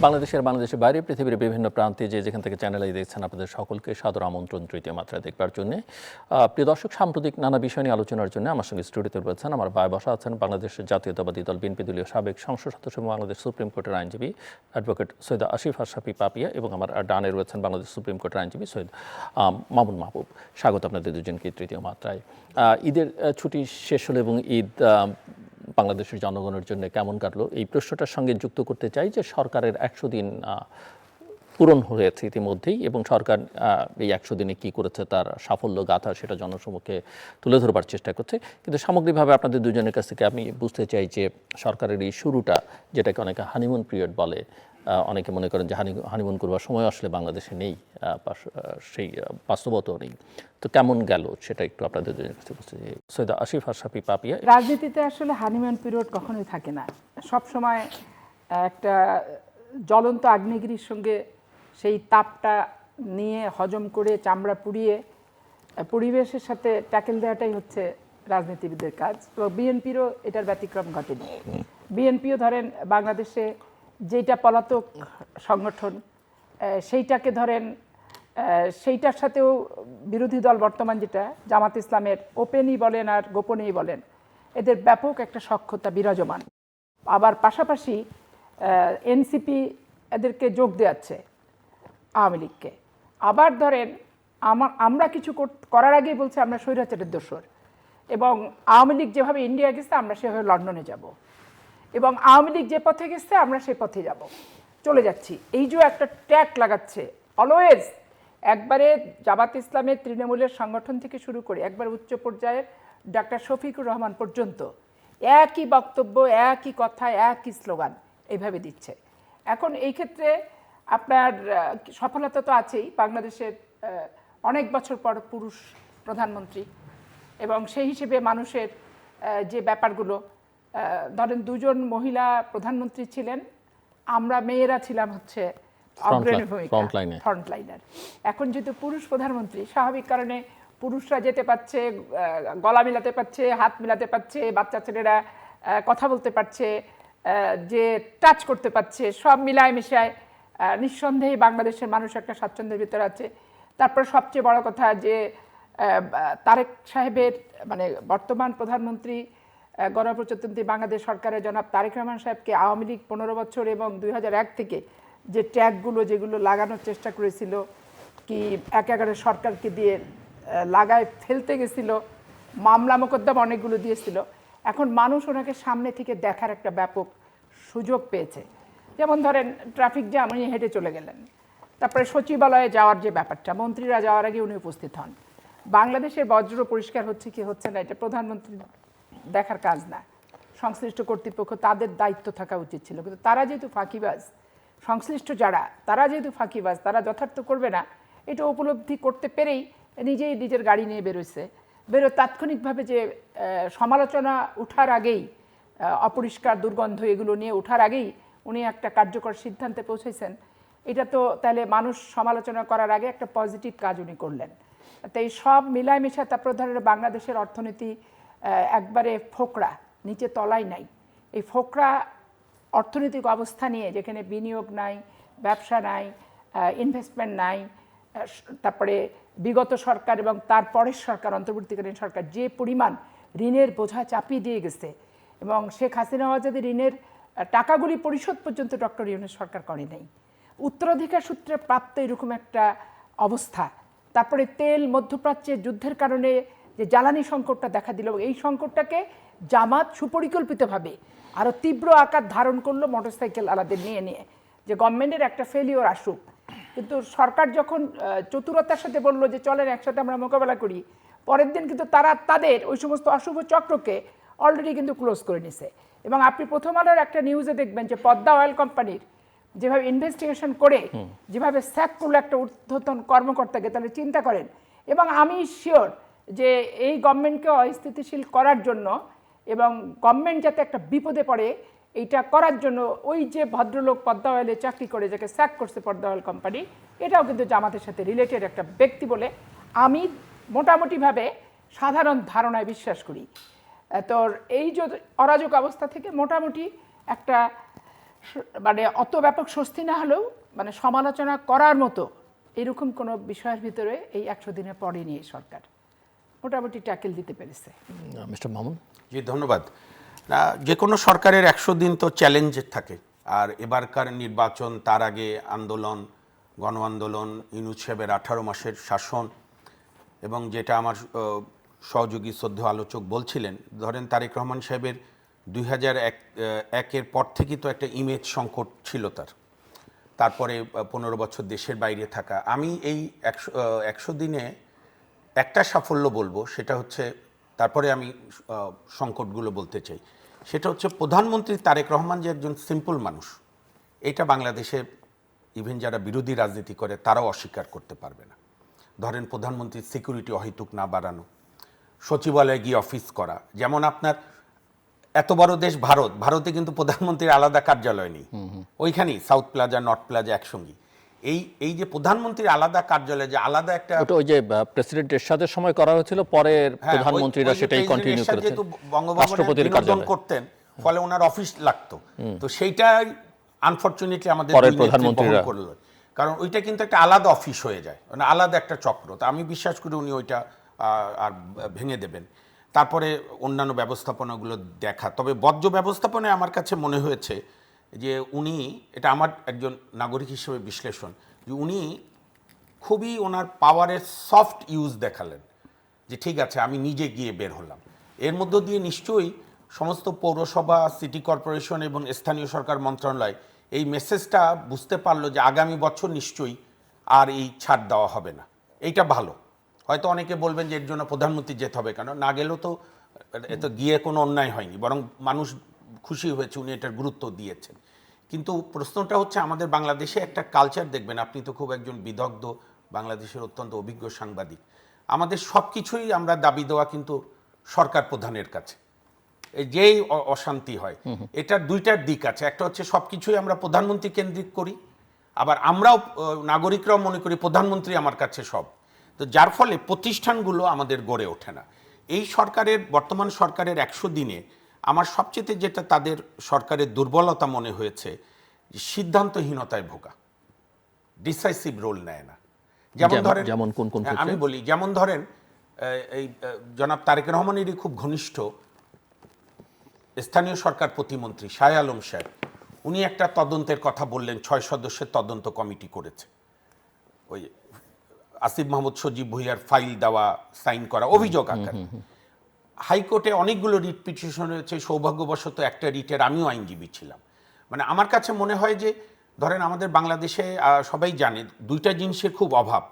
বাংলাদেশের বাইরে পৃথিবীর বিভিন্ন প্রান্তে যেখান থেকে চ্যানেলে দেখছেন আপনাদের সকলকে সাদর আমন্ত্রণ তৃতীয় মাত্রায় দেখবার জন্য। প্রিয় দর্শক, সাম্প্রতিক নানা বিষয় নিয়ে আলোচনার জন্য আমার সঙ্গে স্টুডিওতে রয়েছেন আমার ভাই বসা আছেন বাংলাদেশের জাতীয়তাবাদী দল বিএনপি দলীয় সাবেক সংসদ সদস্য এবং বাংলাদেশ সুপ্রিম কোর্টের আইনজীবী অ্যাডভোকেট সৈয়দ আসিফ আশরাফি পাপিয়া, এবং আমার ডানে রয়েছেন বাংলাদেশ সুপ্রিম কোর্টের আইনজীবী সৈয়দ মামুন মাহবুব। স্বাগত আপনাদের দুজনকে তৃতীয় মাত্রায়। ঈদের ছুটি শেষ হলো এবং ঈদ বাংলাদেশের জনগণের জন্য কেমন কাটলো, এই প্রশ্নটার সঙ্গে যুক্ত করতে চাই যে সরকারের 100 দিন পূরণ হয়েছে ইতিমধ্যেই, এবং সরকার এই 100 দিনে কী করেছে তার সাফল্য গাথা সেটা জনসমক্ষে তুলে ধরবার চেষ্টা করছে। কিন্তু সামগ্রিকভাবে আপনাদের দুজনের কাছ থেকে আমি বুঝতে চাই যে সরকারের এই শুরুটা, যেটাকে অনেকে হানিমুন পিরিয়ড বলে, অনেকে মনে করেন যে হানিমুন করবার সময় আসলে বাংলাদেশে নেই, সেই বাস্তবতাও নেই, তো কেমন গেল সেটা একটু আপনাদের দুজনের কাছে বুঝতে চাই। সৈয়দ আসিফ আশরাফি পাপিয়া। রাজনীতিতে আসলে হানিমুন পিরিয়ড কখনোই থাকে না, সব সময় একটা জ্বলন্ত আগ্নেয়গিরির সঙ্গে সেই তাপটা নিয়ে হজম করে চামড়া পুড়িয়ে পরিবেশের সাথে ট্যাকেল দেওয়াটাই হচ্ছে রাজনীতিবিদদের কাজ। তো বিএনপিরও এটার ব্যতিক্রম ঘটেনি। বিএনপিও ধরেন বাংলাদেশে যেটা পলাতক সংগঠন, সেইটাকে ধরেন সেইটার সাথেও বিরোধী দল বর্তমান যেটা জামাত ইসলামের, ওপেনই বলেন আর গোপনেই বলেন, এদের ব্যাপক একটা সখ্যতা বিরাজমান। আবার পাশাপাশি এনসিপি এদেরকে যোগ দেওয়াচ্ছে আওয়ামী লীগকে। আবার ধরেন আমরা কিছু করার আগেই বলছে আমরা স্বৈরাচারের দোসর, এবং আওয়ামী লীগ যেভাবে ইন্ডিয়া গেছে আমরা সেভাবে লন্ডনে যাব, এবং আওয়ামী লীগ যে পথে গেছে আমরা সেই পথে যাব, চলে যাচ্ছি। এই যে একটা ট্যাগ লাগাচ্ছে অলওয়েজ, একবারে জামাত ইসলামের তৃণমূলের সংগঠন থেকে শুরু করে একবার উচ্চ পর্যায়ের ডাক্তার শফিকুর রহমান পর্যন্ত একই বক্তব্য, একই কথা, একই স্লোগান এইভাবে দিচ্ছে। এখন এই ক্ষেত্রে আপনার সফলতা তো আছেই, বাংলাদেশের অনেক বছর পর পুরুষ প্রধানমন্ত্রী, এবং সেই হিসেবে মানুষের যে ব্যাপারগুলো, ধরেন দুজন মহিলা প্রধানমন্ত্রী ছিলেন, আমরা মেয়েরা ছিলাম হচ্ছে অগ্রণী ভূমিকা, ফ্রন্টলাইনার। এখন যেহেতু পুরুষ প্রধানমন্ত্রী, স্বাভাবিক কারণে পুরুষরা যেতে পারছে, গলা মিলাতে পারছে, হাত মিলাতে পারছে, বাচ্চা ছেলেরা কথা বলতে পারছে, যে টাচ করতে পারছে, সব মিলায় মিশায় নিঃসন্দেহে বাংলাদেশের মানুষ একটা স্বাচ্ছন্দ্যের ভিতরে আছে। তারপর সবচেয়ে বড় কথা যে তারেক সাহেবের, মানে বর্তমান প্রধানমন্ত্রী গণপ্রজাতন্ত্রী বাংলাদেশ সরকারের জনাব তারেক রহমান সাহেবকে আওয়ামী লীগ 15 বছর এবং 2001 থেকে যে ট্যাগগুলো যেগুলো লাগানোর চেষ্টা করেছিল, কি একেবারে সরকারকে দিয়ে লাগায় ফেলতে গেছিল, মামলা মোকদ্দমা অনেকগুলো দিয়েছিল, এখন মানুষ ওনাকে সামনে থেকে দেখার একটা ব্যাপক সুযোগ পেয়েছে। যেমন ধরেন ট্রাফিক জ্যাম, উনি হেঁটে চলে গেলেন। তারপরে সচিবালয়ে যাওয়ার যে ব্যাপারটা, মন্ত্রীরা যাওয়ার আগে উনি উপস্থিত হন। বাংলাদেশের বজ্র পরিষ্কার হচ্ছে কি হচ্ছে না, এটা প্রধানমন্ত্রী দেখার কাজ না, সংশ্লিষ্ট কর্তৃপক্ষ, তাদের দায়িত্ব থাকা উচিত ছিল। কিন্তু তারা যেহেতু ফাঁকিবাজ, সংশ্লিষ্ট যারা, তারা যেহেতু ফাঁকিবাজ, তারা যথার্থ করবে না, এটা উপলব্ধি করতে পেরেই নিজেই নিজের গাড়ি নিয়ে বেরোচ্ছে। তাৎক্ষণিকভাবে যে সমালোচনা উঠার আগেই, অপরিষ্কার দুর্গন্ধ এগুলো নিয়ে উঠার আগেই উনি একটা কার্যকর সিদ্ধান্তে পৌঁছেছেন। এটা তো তাহলে মানুষ সমালোচনা করার আগে একটা পজিটিভ কাজ উনি করলেন। তাই সব মিলায় মিশা, তারপর ধরেন বাংলাদেশের অর্থনীতি একবারে ফোকরা, নিচে তলায় নাই। এই ফোকরা অর্থনৈতিক অবস্থা নিয়ে, যেখানে বিনিয়োগ নাই, ব্যবসা নাই, ইনভেস্টমেন্ট নাই, তারপরে বিগত সরকার এবং তার পরের সরকার, অন্তর্বর্তীকালীন সরকার যে পরিমাণ ঋণের বোঝা চাপিয়ে দিয়ে গেছে, এবং শেখ হাসিনা যদি ঋণের টাকাগুলি পরিশোধ পর্যন্ত ডক্টর ইউনূস সরকার করে নাই, উত্তরাধিকার সূত্রে প্রাপ্ত এরকম একটা অবস্থা। তারপরে তেল, মধ্যপ্রাচ্যের যুদ্ধের কারণে যে জ্বালানি সংকটটা দেখা দিল, এই সংকটটাকে জামাত সুপরিকল্পিতভাবে আরও তীব্র আকার ধারণ করলো মোটরসাইকেল আলাদের নিয়ে নিয়ে, যে গভর্নমেন্টের একটা ফেলিওর আসুক। কিন্তু সরকার যখন চতুরতার সাথে বললো যে চলেন একসাথে আমরা মোকাবেলা করি, পরের দিন কিন্তু তারা তাদের ওই সমস্ত অশুভ চক্রকে অলরেডি কিন্তু ক্লোজ করে নিছে। এবং আপনি প্রথম আলোর একটা নিউজে দেখবেন যে পদ্মা অয়েল কোম্পানির যেভাবে ইনভেস্টিগেশন করে যেভাবে স্যাক করলো একটা ঊর্ধ্বতন কর্মকর্তাকে, তাহলে চিন্তা করেন। এবং আমি শিওর যে এই গভর্নমেন্টকে অস্থিতিশীল করার জন্য এবং গভর্নমেন্ট যাতে একটা বিপদে পড়ে, এইটা করার জন্য ওই যে ভদ্রলোক পদ্মা অয়েলে চাকরি করে যাকে স্যাক করছে পদ্মা অয়েল কোম্পানি, এটাও কিন্তু জামাতের সাথে রিলেটেড একটা ব্যক্তি বলে আমি মোটামুটিভাবে সাধারণ ধারণায় বিশ্বাস করি। তো এই যে অরাজক অবস্থা থেকে মোটামুটি একটা মানে অত ব্যাপক স্বস্তি না হলেও মানে সমালোচনা করার মতো এরকম কোনো বিষয়ের ভিতরে এই 100 দিনে পড়েনি এই সরকার, মোটামুটি ট্যাকেল দিতে পেরেছে। মিস্টার মামুন। জি ধন্যবাদ। না, যে কোনো সরকারের 100 দিন তো চ্যালেঞ্জ থাকে, আর এবারকার নির্বাচন, তার আগে আন্দোলন, গণ আন্দোলন, ইউনূস সাহেবের 18 মাসের শাসন, এবং যেটা আমার সহযোগী শ্রদ্ধেয় আলোচক বলছিলেন, ধরেন তারেক রহমান সাহেবের 2001-এর পর থেকেই তো একটা ইমেজ সংকট ছিল তারপরে 15 বছর দেশের বাইরে থাকা। আমি এই 100 দিনে একটা সাফল্য বলবো, সেটা হচ্ছে, তারপরে আমি সংকটগুলো বলতে চাই, সেটা হচ্ছে প্রধানমন্ত্রী তারেক রহমান যে একজন সিম্পল মানুষ, এটা বাংলাদেশে ইভেন যারা বিরোধী রাজনীতি করে তারাও অস্বীকার করতে পারবে না। ধরেন প্রধানমন্ত্রীর সিকিউরিটি অহেতুক না বাড়ানো, সচিবালয়ে গিয়ে অফিস করা, যেমন আপনার এত বড় দেশ ভারতে কিন্তু প্রধানমন্ত্রীর আলাদা কার্যালয় নেই, ওইখানেই সাউথ প্লাজা নর্থ প্লাজা একসঙ্গী। এই যে প্রধানমন্ত্রীর আলাদা কার্যালয়, যে আলাদা একটা, ওই যে প্রেসিডেন্ট এরশাদের সময় করা হয়েছিল, পরে প্রধানমন্ত্রীরা সেটাই কন্টিনিউ করেছেন, রাষ্ট্রপতির কার্যালয় করতেন, ফলে ওনার অফিস লাগতো। তো সেইটাই আনফরচুনেটলি আমাদের প্রধানমন্ত্রীরা করলো, কারণ ওইটা কিন্তু একটা আলাদা অফিস হয়ে যায়, মানে আলাদা একটা চক্র। তো আমি বিশ্বাস করি উনি ওইটা আর ভেঙে দেবেন। তারপরে অন্যান্য ব্যবস্থাপনাগুলো দেখা, তবে বর্জ্য ব্যবস্থাপনায় আমার কাছে মনে হয়েছে যে উনি, এটা আমার একজন নাগরিক হিসেবে বিশ্লেষণ, যে উনি খুবই ওনার পাওয়ারের সফট ইউজ দেখালেন, যে ঠিক আছে আমি নিজে গিয়ে বের হলাম। এর মধ্য দিয়ে নিশ্চয়ই সমস্ত পৌরসভা, সিটি কর্পোরেশন এবং স্থানীয় সরকার মন্ত্রণালয় এই মেসেজটা বুঝতে পারলো যে আগামী বছর নিশ্চয়ই আর এই ছাড় দেওয়া হবে না। এইটা ভালো। হয়তো অনেকে বলবেন যে এর জন্য প্রধানমন্ত্রী যেতে হবে কেন, না গেলেও তো এত গিয়ে কোনো অন্যায় হয়নি, বরং মানুষ খুশি হয়েছে, উনি এটার গুরুত্ব দিয়েছেন। কিন্তু প্রশ্নটা হচ্ছে, আমাদের বাংলাদেশে একটা কালচার দেখবেন, আপনি তো খুব একজন বিদগ্ধ, বাংলাদেশের অত্যন্ত অভিজ্ঞ সাংবাদিক, আমাদের সব কিছুই আমরা দাবি দেওয়া কিন্তু সরকার প্রধানের কাছে, যেই অশান্তি হয়। এটার দুইটার দিক আছে, একটা হচ্ছে সব কিছুই আমরা প্রধানমন্ত্রী কেন্দ্রিক করি, আবার আমরাও নাগরিকরাও মনে করি প্রধানমন্ত্রী আমার কাছে সব। তো যার ফলে প্রতিষ্ঠানগুলো আমাদের গড়ে ওঠে না। এই সরকারের, বর্তমান সরকারের 100 দিনে আমার সবচেয়ে যেটা তাদের সরকারের দুর্বলতা মনে হয়েছে, সিদ্ধান্তহীনতায় ভোগা, ডিসাইসিভ রোল নেয় না। যেমন ধরেন, আমি বলি, যেমন ধরেন এই জনাব তারেক রহমানেরই খুব ঘনিষ্ঠ স্থানীয় সরকার প্রতিমন্ত্রী শাহ আলম সাহেব, উনি একটা তদন্তের কথা বললেন, 6 সদস্যের তদন্ত কমিটি করেছে, ওই আসিফ মাহমুদ সজীব ভুইয়ার ফাইল দেওয়া, সাইন করা, অভিযোগ আকারে। হাইকোর্টে অনেকগুলো রিট পিটিশন হয়েছে, সৌভাগ্যবশত একটা রিটের আমিও আইনজীবী ছিলাম। মানে আমার কাছে মনে হয় যে, ধরেন আমাদের বাংলাদেশে সবাই জানে দুইটা জিনিসের খুব অভাব,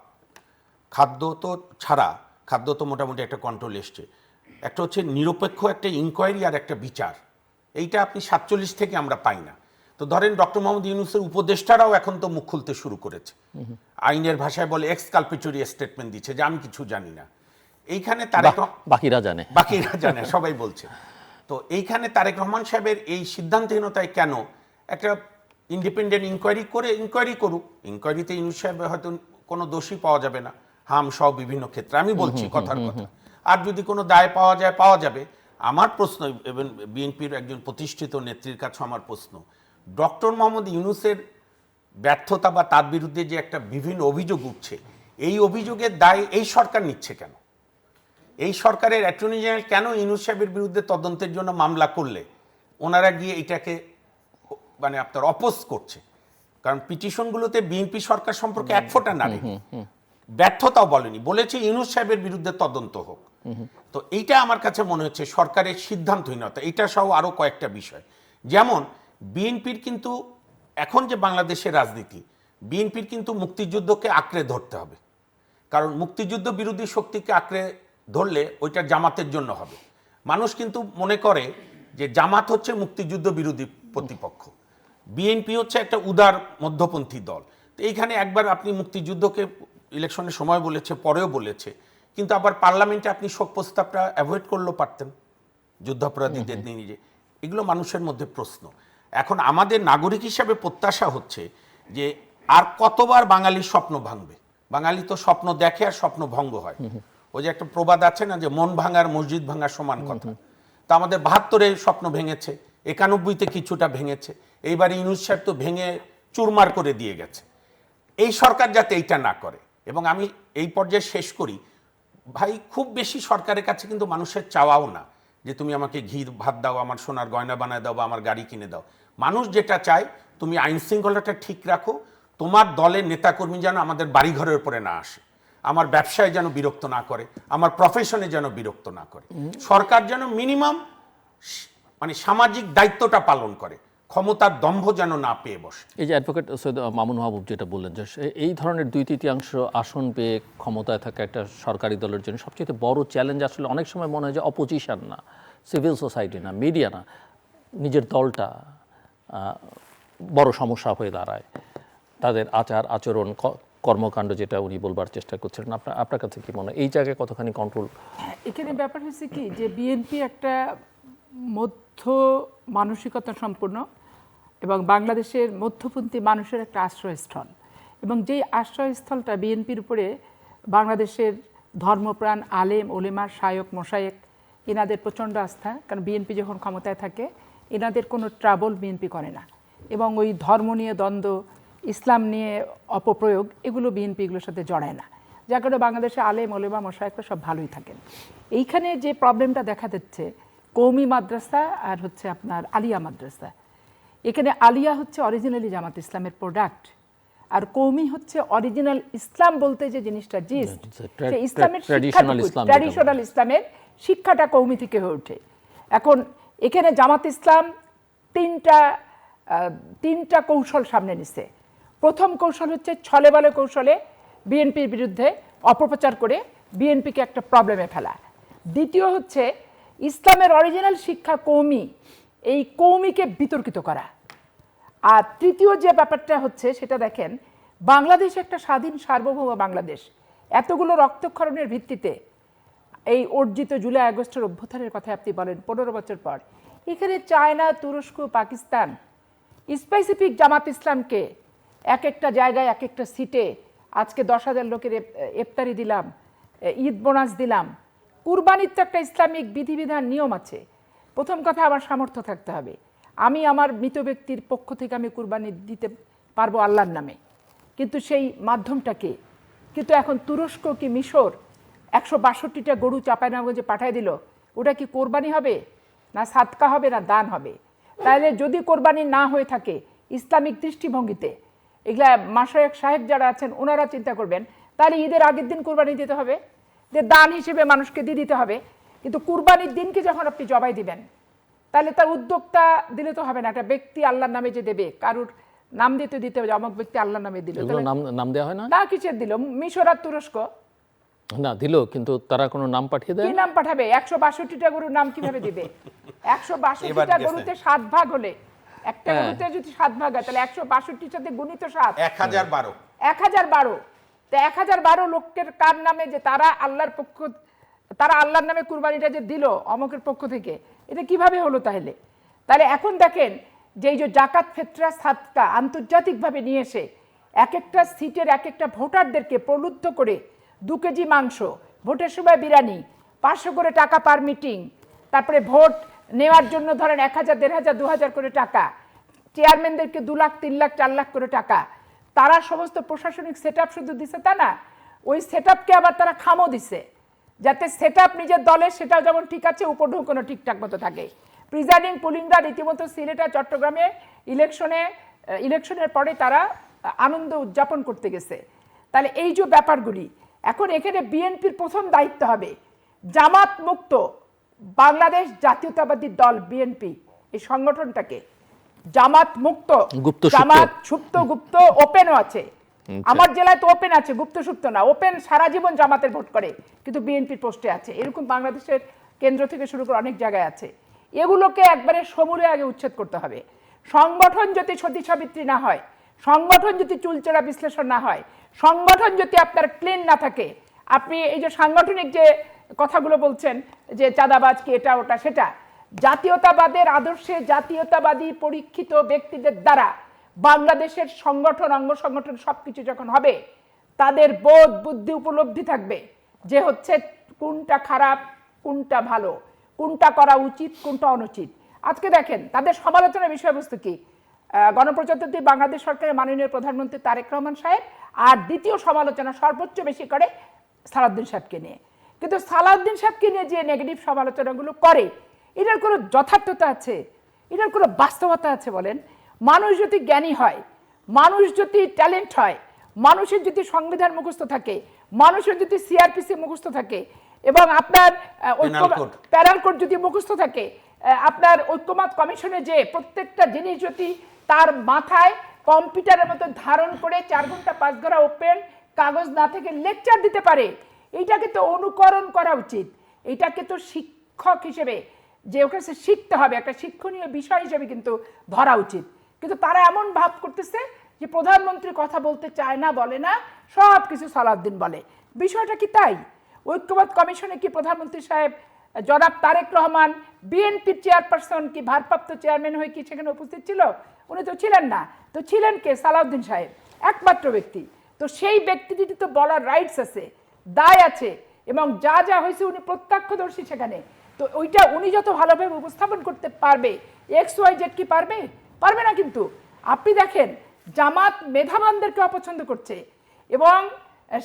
খাদ্য তো ছাড়া, খাদ্য তো মোটামুটি একটা কন্ট্রোল এসছে, একটা হচ্ছে নিরপেক্ষ একটা ইনকোয়ারি আর একটা বিচার। এইটা আপনি 47 থেকে আমরা পাই না। তো ধরেন ডক্টর মোহাম্মদ ইউনূসের উপদেষ্টারাও এখন তো মুখ খুলতে শুরু করেছে, আইনের ভাষায় বলে এক্সকালপেটরি স্টেটমেন্ট দিচ্ছে যে আমি কিছু জানি না। এইখানে বাকিরা জানে সবাই বলছে। তো এইখানে তারেক রহমান সাহেবের এই সিদ্ধান্তহীনতায় কেন, একটা ইন্ডিপেন্ডেন্ট ইনকোয়ারি করুক, ইনকোয়ারিতে ইউনূস সাহেব হয়তো কোনো দোষী পাওয়া যাবে না, হাম সহ বিভিন্ন ক্ষেত্রে, আমি বলছি কথার কথা, আর যদি কোনো দায় পাওয়া যাবে। আমার প্রশ্ন, এবং বিএনপির একজন প্রতিষ্ঠিত নেত্রীর কাছে আমার প্রশ্ন, ডক্টর মোহাম্মদ ইউনূসের ব্যর্থতা বা তার বিরুদ্ধে যে একটা বিভিন্ন অভিযোগ উঠছে, এই অভিযোগের দায় এই সরকার নিচ্ছে কেন? এই সরকারের অ্যাটর্নি জেনারেল কেন ইউনূস সাহেবের বিরুদ্ধে তদন্তের জন্য মামলা করলে ওনারা গিয়ে এটাকে মানে আপনার অপোজ করছে? কারণ পিটিশনগুলোতে বিএনপি সরকার সম্পর্কে এক ফোঁটা নাড়ে, ব্যর্থতাও বলেনি, বলেছে ইউনূস সাহেবের বিরুদ্ধে তদন্ত হোক। তো এইটা আমার কাছে মনে হচ্ছে সরকারের সিদ্ধান্তহীনতা। এটা সহ আরও কয়েকটা বিষয়, যেমন বিএনপির কিন্তু এখন যে বাংলাদেশের রাজনীতি, বিএনপির কিন্তু মুক্তিযুদ্ধকে আঁকড়ে ধরতে হবে, কারণ মুক্তিযুদ্ধ বিরোধী শক্তিকে আঁকড়ে ধরলে ওইটা জামাতের জন্য হবে। মানুষ কিন্তু মনে করে যে জামাত হচ্ছে মুক্তিযুদ্ধ বিরোধী প্রতিপক্ষ, বিএনপি হচ্ছে একটা উদার মধ্যপন্থী দল। তো এইখানে একবার আপনি মুক্তিযুদ্ধকে ইলেকশনের সময় বলেছে, পরেও বলেছে, কিন্তু আবার পার্লামেন্টে আপনি শোক প্রস্তাবটা অ্যাভয়েড করলেও পারতেন, যুদ্ধাপরাধীদের নিয়ে নিজে। এগুলো মানুষের মধ্যে প্রশ্ন। এখন আমাদের নাগরিক হিসাবে প্রত্যাশা হচ্ছে যে আর কতবার বাঙালির স্বপ্ন ভাঙবে? বাঙালি তো স্বপ্ন দেখে আর স্বপ্ন ভঙ্গ হয়। ওই যে একটা প্রবাদ আছে না, যে মন ভাঙার মসজিদ ভাঙার সমান কথা। তা আমাদের 72-এ স্বপ্ন ভেঙেছে, 91-তে কিছুটা ভেঙেছে, এইবার ইউনূস সাহেব তো ভেঙে চুরমার করে দিয়ে গেছে। এই সরকার যাতে এইটা না করে, এবং আমি এই পর্যায়ে শেষ করি, ভাই খুব বেশি সরকারের কাছে কিন্তু মানুষের চাওয়াও না যে তুমি আমাকে ঘি ভাত দাও, আমার সোনার গয়না বানায় দাও বা আমার গাড়ি কিনে দাও। মানুষ যেটা চায় তুমি আইন শৃঙ্খলাটা ঠিক রাখো, তোমার দলের নেতাকর্মী যেন আমাদের বাড়িঘরের উপরে না আসে, আমার ব্যবসায় যেন বিরক্ত না করে, আমার প্রফেশনে যেন বিরক্ত না করে, সরকার যেন মিনিমাম মানে সামাজিক দায়িত্বটা পালন করে, ক্ষমতার দম্ভ যেন না পেয়ে বসে। এই যে অ্যাডভোকেট সৈয়দ মামুন মাহবুব যেটা বললেন যে এই ধরনের 2/3 আসন পেয়ে ক্ষমতায় থাকা একটা সরকারি দলের জন্য সবচেয়ে বড় চ্যালেঞ্জ আসলে অনেক সময় মনে হয় যে অপোজিশন না, সিভিল সোসাইটি না, মিডিয়া না, নিজের দলটা বড় সমস্যা হয়ে দাঁড়ায়। তাদের আচার আচরণ কর্মকাণ্ড যেটা উনি বলবার চেষ্টা করছেন, আপনার কাছে কি মনে হয় এই জায়গায় কতখানি কন্ট্রোল? এখানে ব্যাপার হচ্ছে কি যে বিএনপি একটা মধ্য মানসিকতা সম্পন্ন এবং বাংলাদেশের মধ্যপন্থী মানুষের একটা আশ্রয়স্থল, এবং যেই আশ্রয়স্থলটা বিএনপির উপরে বাংলাদেশের ধর্মপ্রাণ আলেম ওলেমা শায়ক মোশায়েক এনাদের প্রচণ্ড আস্থা। কারণ বিএনপি যখন ক্ষমতায় থাকে এনাদের কোনো ট্রাবল বিএনপি করে না, এবং ওই ধর্ম নিয়ে দ্বন্দ্ব, ইসলাম নিয়ে অপপ্রয়োগ, এগুলো বিএনপি এগুলোর সাথে জড়ায় না, যার কারণে বাংলাদেশে আলেম ওলেমা মোশায়েকরা সব ভালোই থাকেন। এইখানে যে প্রবলেমটা দেখা যাচ্ছে কওমি মাদ্রাসা আর হচ্ছে আপনার আলিয়া মাদ্রাসা, এখানে আলিয়া হচ্ছে অরিজিনালি জামাত ইসলামের প্রোডাক্ট, আর কওমি হচ্ছে অরিজিনাল ইসলাম বলতে যে জিনিসটা জিস্ট, সেই ইসলামের ট্র্যাডিশনাল ইসলামের শিক্ষাটা কওমি থেকে হয়ে ওঠে। এখন এখানে জামাত ইসলাম তিনটা কৌশল সামনে নিছে। প্রথম কৌশল হচ্ছে ছলে বলে কৌশলে বিএনপির বিরুদ্ধে অপপ্রচার করে বিএনপিকে একটা প্রবলেমে ফেলা। দ্বিতীয় হচ্ছে ইসলামের অরিজিনাল শিক্ষা কওমি, এই কওমিকে বিতর্কিত করা। আর তৃতীয় যে ব্যাপারটা হচ্ছে সেটা দেখেন, বাংলাদেশ একটা স্বাধীন সার্বভৌম বাংলাদেশ, এতগুলো রক্তক্ষরণের ভিত্তিতে এই অর্জিত জুলাই আগস্টের অভ্যুত্থানের কথা আপনি বলেন 15 বছর পর, এখানে চায়না, তুরস্ক, পাকিস্তান স্পেসিফিক জামাত ইসলামকে এক একটা জায়গায় এক একটা সিটে আজকে 10,000 লোকের ইফতারি দিলাম, ঈদ বোনাস দিলাম। কুরবানির তো একটা ইসলামিক বিধিবিধান নিয়ম আছে। প্রথম কথা আমার সামর্থ্য থাকতে হবে, আমি আমার মৃত ব্যক্তির পক্ষ থেকে আমি কুরবানি দিতে পারবো আল্লাহর নামে, কিন্তু সেই মাধ্যমটাকে। কিন্তু এখন তুরস্ক কি মিশর 162টা গরু চাঁপাইনবাবগঞ্জে পাঠায় দিল, ওটা কি কোরবানি হবে না সাদকা হবে না দান হবে? তাহলে যদি কোরবানি না হয়ে থাকে ইসলামিক দৃষ্টিভঙ্গিতে, এগুলা মাশায়েখ সাহেব যারা আছেন ওনারা চিন্তা করবেন, তাহলে ঈদের আগের দিন কোরবানি দিতে হবে, যে দান হিসেবে মানুষকে দিয়ে দিতে হবে। কিন্তু কুরবানির দিনকে যখন আপনি জবাই দিবেন, তাহলে তার উদ্যোক্তা দিলে তো হবে না, একটা ব্যক্তি আল্লাহর নামে যে দেবে, কারুর নাম দিতে হবে, অমুক ব্যক্তি আল্লাহর নামে দিল, নাম দেওয়া হয় না, না কিসের দিল? মিশর আর তুরস্ক না দিল, কিন্তু তারা কোনো নাম পাঠিয়ে দেয়, কি নাম পাঠাবে? 162টা গরুর নাম কিভাবে দিবে? 162টা গরুতে 7 ভাগ হলে, একটা গরুতে যদি 7 ভাগ হয় তাহলে 162 সাথে গুণিত 7 1012। 1012 তো 1012 লোকের কার নামে যে তারা আল্লাহর নামে কুরবানিটা যে দিল অমকের পক্ষ থেকে, এটা কিভাবে হলো? তাহলে এখন দেখেন যে এই যে জাকাত ফিতরা সাদকা আন্তর্জাতিকভাবে নিয়ে এসে এক একটা সিটের এক একটা ভোটারদেরকে প্রলুব্ধ করে 2 কেজি মাংস, ভোটের সময় বিরিয়ানি, 500 করে টাকা পার মিটিং, তারপরে ভোট নেওয়ার জন্য ধরেন 1000, 1500, 2000 করে টাকা, চেয়ারম্যানদেরকে 2 লাখ, 3 লাখ, 4 লাখ করে টাকা, তারা সমস্ত প্রশাসনিক সেটআপ শুধু দিছে তা না, ওই সেটআপকে আবার তারা খামও দিছে, যাতে সেটআপ নিজের দলের সেটাও যেমন ঠিক আছে, উপঢৌকনও ঠিকঠাক মতো থাকে। প্রিজাইডিং পুলিংরা রীতিমতো সিলেট আর চট্টগ্রামে ইলেকশনের পরে তারা আনন্দ উদযাপন করতে গেছে। তাহলে এই যে ব্যাপারগুলি, এখন এখানে বিএনপির প্রথম দায়িত্ব হবে জামাত মুক্ত বাংলাদেশ জাতীয়তাবাদী দল বিএনপি, এই সংগঠনটাকে জামাত মুক্ত, জামাত সুপ্ত গুপ্ত ওপেনও আছে, আমার জেলায় তো ওপেন আছে, গুপ্ত সুপ্ত না, ওপেন সারা জীবন জামাতের ভোট করে কিন্তু বিএনপির পোস্টে আছে, এরকম বাংলাদেশের কেন্দ্র থেকে শুরু করে অনেক জায়গায় আছে। এগুলোকে একবারে সমূলে আগে উচ্ছেদ করতে হবে। সংগঠন যদি সতী সাবিত্রী না হয়, সংগঠন যদি চুলচেরা বিশ্লেষণ না হয়, সংগঠন যদি আপনার ক্লিন না থাকে, আপনি এই যে সাংগঠনিক যে কথাগুলো বলছেন যে চাঁদাবাজ কি এটা ওটা সেটা, জাতীয়তাবাদের আদর্শে জাতীয়তাবাদী পরীক্ষিত ব্যক্তিদের দ্বারা বাংলাদেশের সংগঠন অঙ্গ সংগঠন সবকিছু যখন হবে, তাদের বোধ বুদ্ধি উপলব্ধি থাকবে যে হচ্ছে কোনটা খারাপ কোনটা ভালো, কোনটা করা উচিত কোনটা অনুচিত। আজকে দেখেন তাদের সমালোচনার বিষয়বস্তু কি, গণপ্রজাতন্ত্রী বাংলাদেশ সরকারের মাননীয় প্রধানমন্ত্রী তারেক রহমান সাহেব, আর দ্বিতীয় সমালোচনা সর্বোচ্চ বেশি করে সালাউদ্দিন সাহেবকে নিয়ে। কিন্তু সালাউদ্দিন সাহেবকে নিয়ে যে নেগেটিভ সমালোচনাগুলো করে, এটার কোনো যথার্থতা আছে, এটার কোনো বাস্তবতা আছে বলেন? মানুষ যদি জ্ঞানী হয়, মানুষ যদি ট্যালেন্ট হয়, মানুষের যদি সংবিধান মুখস্থ থাকে, মানুষের যদি সিআরপিসি মুখস্থ থাকে, এবং আপনার প্যানেল কোড যদি মুখস্থ থাকে, আপনার ঐক্যমত কমিশনে যে প্রত্যেকটা জিনিস যদি তার মাথায় কম্পিউটারের মতো ধারণ করে 4 ঘন্টা 5 ঘন্টা ওপেন কাগজ না থেকে লেকচার দিতে পারে, এইটাকে তো অনুকরণ করা উচিত। এইটাকে তো শিক্ষক হিসেবে যে ওকে শিখতে হবে, একটা শিক্ষণীয় বিষয় হিসেবে কিন্তু ধরা উচিত। কিন্তু তারা এমন ভাব করতেছে যে প্রধানমন্ত্রী কথা বলতে চায় না, বলে না, সব কিছু সালাউদ্দিন বলে। বিষয়টা কি তাই? ঐক্যমত কমিশনে কি প্রধানমন্ত্রী সাহেব জনাব তারেক রহমান বিএনপির চেয়ারপারসন কি ভারপ্রাপ্ত চেয়ারম্যান হয়ে কি সেখানে উপস্থিত ছিল? উনি তো ছিলেন না। তো ছিলেন কে? সালাউদ্দিন সাহেব, একমাত্র ব্যক্তি। তো সেই ব্যক্তিটি তো বলার রাইটস আছে, দায় আছে, এবং যা যা হয়েছে উনি প্রত্যক্ষদর্শী সেখানে। তো ওইটা উনি যত ভালোভাবে উপস্থাপন করতে পারবে, XYZ কি পারবে? পারবে না। কিন্তু আপনি দেখেন জামাত মেধাবানদেরকে অপছন্দ করছে, এবং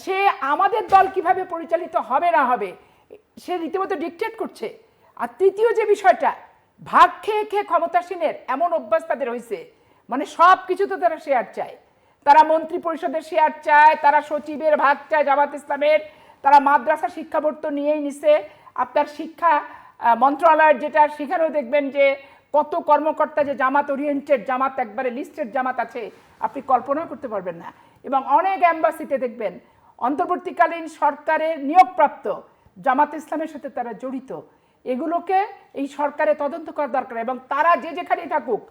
সে আমাদের দল কিভাবে পরিচালিত হবে না হবে সে রীতিমতো ডিকটেট করছে। আর তৃতীয় যে বিষয়টা, ভাগ খেয়ে খেয়ে ক্ষমতাসীনের এমন অভ্যাস তাদের হয়েছে, মানে সব কিছু তো তারা শেয়ার চায়। তারা মন্ত্রী পরিষদের শেয়ার চায়, তারা সচিবের ভাগ চায় জামাত ইসলামের, তারা মাদ্রাসা শিক্ষা বোর্ড তো নিয়েই নিছে। আপনার শিক্ষা মন্ত্রণালয়ের যেটা, সেখানেও দেখবেন যে কত কর্মকর্তা যে জামাত ওরিয়েন্টেড, জামাত একবারে লিস্টেড জামাত আছে, আপনি কল্পনাও করতে পারবেন না। এবং অনেক অ্যাম্বাসিতে দেখবেন অন্তর্বর্তীকালীন সরকারের নিয়োগপ্রাপ্ত জামাত ইসলামের সাথে তারা জড়িত। এগুলোকে এই সরকারে তদন্ত করা দরকার, এবং তারা যে যেখানেই থাকুক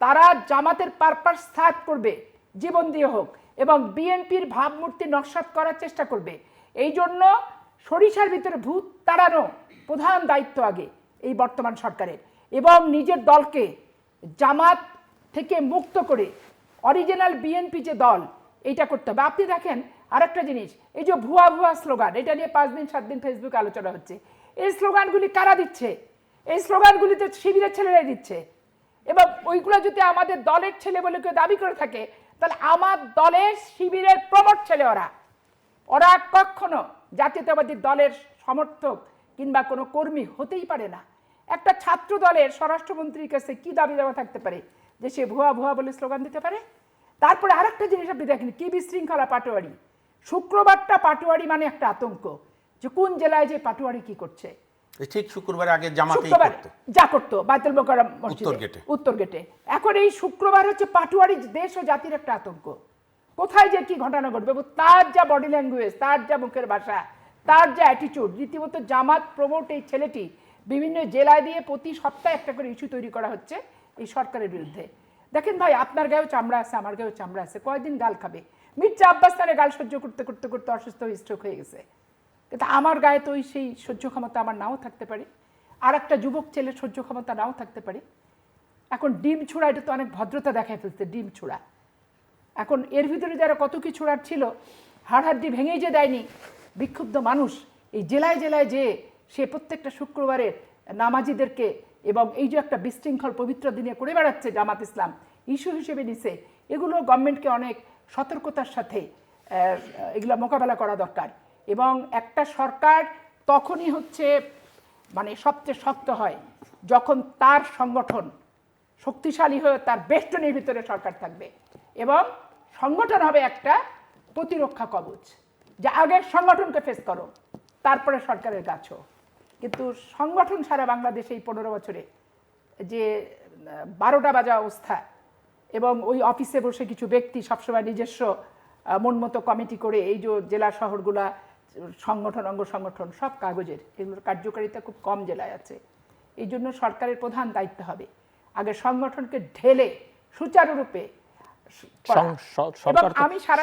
তারা জামাতের পারপাস সার্ভ করবে, জীবন দিয়ে হোক, এবং বিএনপির ভাবমূর্তি নস্যাৎ করার চেষ্টা করবে। এই জন্য সরিষার ভিতরে ভূত তাড়ানো প্রধান দায়িত্ব আগে এই বর্তমান সরকারের, এবং নিজের দলকে জামাত থেকে মুক্ত করে অরিজিনাল বিএনপি যে দল, এইটা করতে হবে। আপনি দেখেন আরেকটা জিনিস, এই যে ভুয়া ভুয়া স্লোগান, এটা নিয়ে 5 দিন 7 দিন ফেসবুকে আলোচনা হচ্ছে। এই স্লোগানগুলি কারা দিচ্ছে? এই স্লোগানগুলি তো শিবিরের ছেলেরাই দিচ্ছে। এবং ওইগুলো যদি আমাদের দলের ছেলে বলে কেউ দাবি করে থাকে, তাহলে আমার দলের শিবিরের প্রমোট ছেলে ওরা কখনো জাতীয়তাবাদী দলের সমর্থক কিংবা কোনো কর্মী হতেই পারে না। একটা ছাত্র দলের স্বরাষ্ট্রমন্ত্রীর কাছে কি দাবি দেওয়া থাকতে পারে যে সে ভুয়া ভুয়া বলে স্লোগান দিতে পারে? তারপরে আরেকটা জিনিস আপনি দেখেন, কি বিশৃঙ্খলা পাটোয়ারি। শুক্রবারটা পাটোয়ারি মানে একটা আতঙ্ক, যে কোন জেলায় যে পাটোয়ারি কি করছে। ঠিক শুক্রবার আগে জামাতেই করতো, যা করতো বাইতুল মোকাররম মসজিদে, উত্তর গেটে। এখন এই শুক্রবার হচ্ছে পাটোয়ারি দেশ ও জাতির একটা আতঙ্ক। কোথায় যে কি ঘটনা ঘটবে, তার যা বডি ল্যাঙ্গুয়েজ, তার যা মুখের ভাষা, তার যা অ্যাটিটিউড, রীতিমতো জামাত প্রমোট এই ছেলেটি বিভিন্ন জেলায় দিয়ে প্রতি সপ্তাহে একটা করে ইস্যু তৈরি করা হচ্ছে এই সরকারের বিরুদ্ধে। দেখেন ভাই, আপনার গায়েও চামড়া আছে, আমার গায়েও চামড়া আছে, কয়দিন গাল খাবে? মির্জা আব্বাস তারে গাল সহ্য করতে করতে করতে অসুস্থ হয়ে স্ট্রোক হয়ে গেছে। কিন্তু আমার গায়ে তো সেই সহ্য ক্ষমতা আমার নাও থাকতে পারে, আর একটা যুবক ছেলের সহ্য ক্ষমতা নাও থাকতে পারে। এখন ডিম ছোড়া, এটা তো অনেক ভদ্রতা দেখায় ফেলছে, ডিম ছোড়া। এখন এর ভিতরে যারা কত কি ছোড়ার ছিল, হাড়হাড্ডি ভেঙেই যে দেয়নি বিক্ষুব্ধ মানুষ, এই জেলায় জেলায় যে সে প্রত্যেকটা শুক্রবারের নামাজিদেরকে, এবং এই যে একটা বিশৃঙ্খল পবিত্র দিনে করে বেড়াচ্ছে জামাত ইসলাম, ইস্যু হিসেবে নিছে, এগুলো গভর্নমেন্টকে অনেক সতর্কতার সাথে এগুলো মোকাবেলা করা দরকার। এবং একটা সরকার তখনই হচ্ছে মানে সবচেয়ে শক্ত হয় যখন তার সংগঠন শক্তিশালী হয়ে তার বেষ্টনীর ভিতরে সরকার থাকবে, এবং সংগঠন হবে একটা প্রতিরক্ষা কবচ, যে আগের সংগঠনকে ফেস করো, তারপরে সরকারের গাছও। কিন্তু সংগঠন সারা বাংলাদেশে এই 15 বছরে যে 12টা বাজা অবস্থা, এবং ওই অফিসে বসে কিছু ব্যক্তি সবসময় নিজস্ব মন মতো কমিটি করে এই যে জেলা শহরগুলা সংগঠন, অঙ্গ সংগঠন সব কাগজের, এগুলোর কার্যকারিতা খুব কম জেলায় আছে। এই জন্য সরকারের প্রধান দায়িত্ব হবে আগে সংগঠনকে ঢেলে সুচারুরূপে।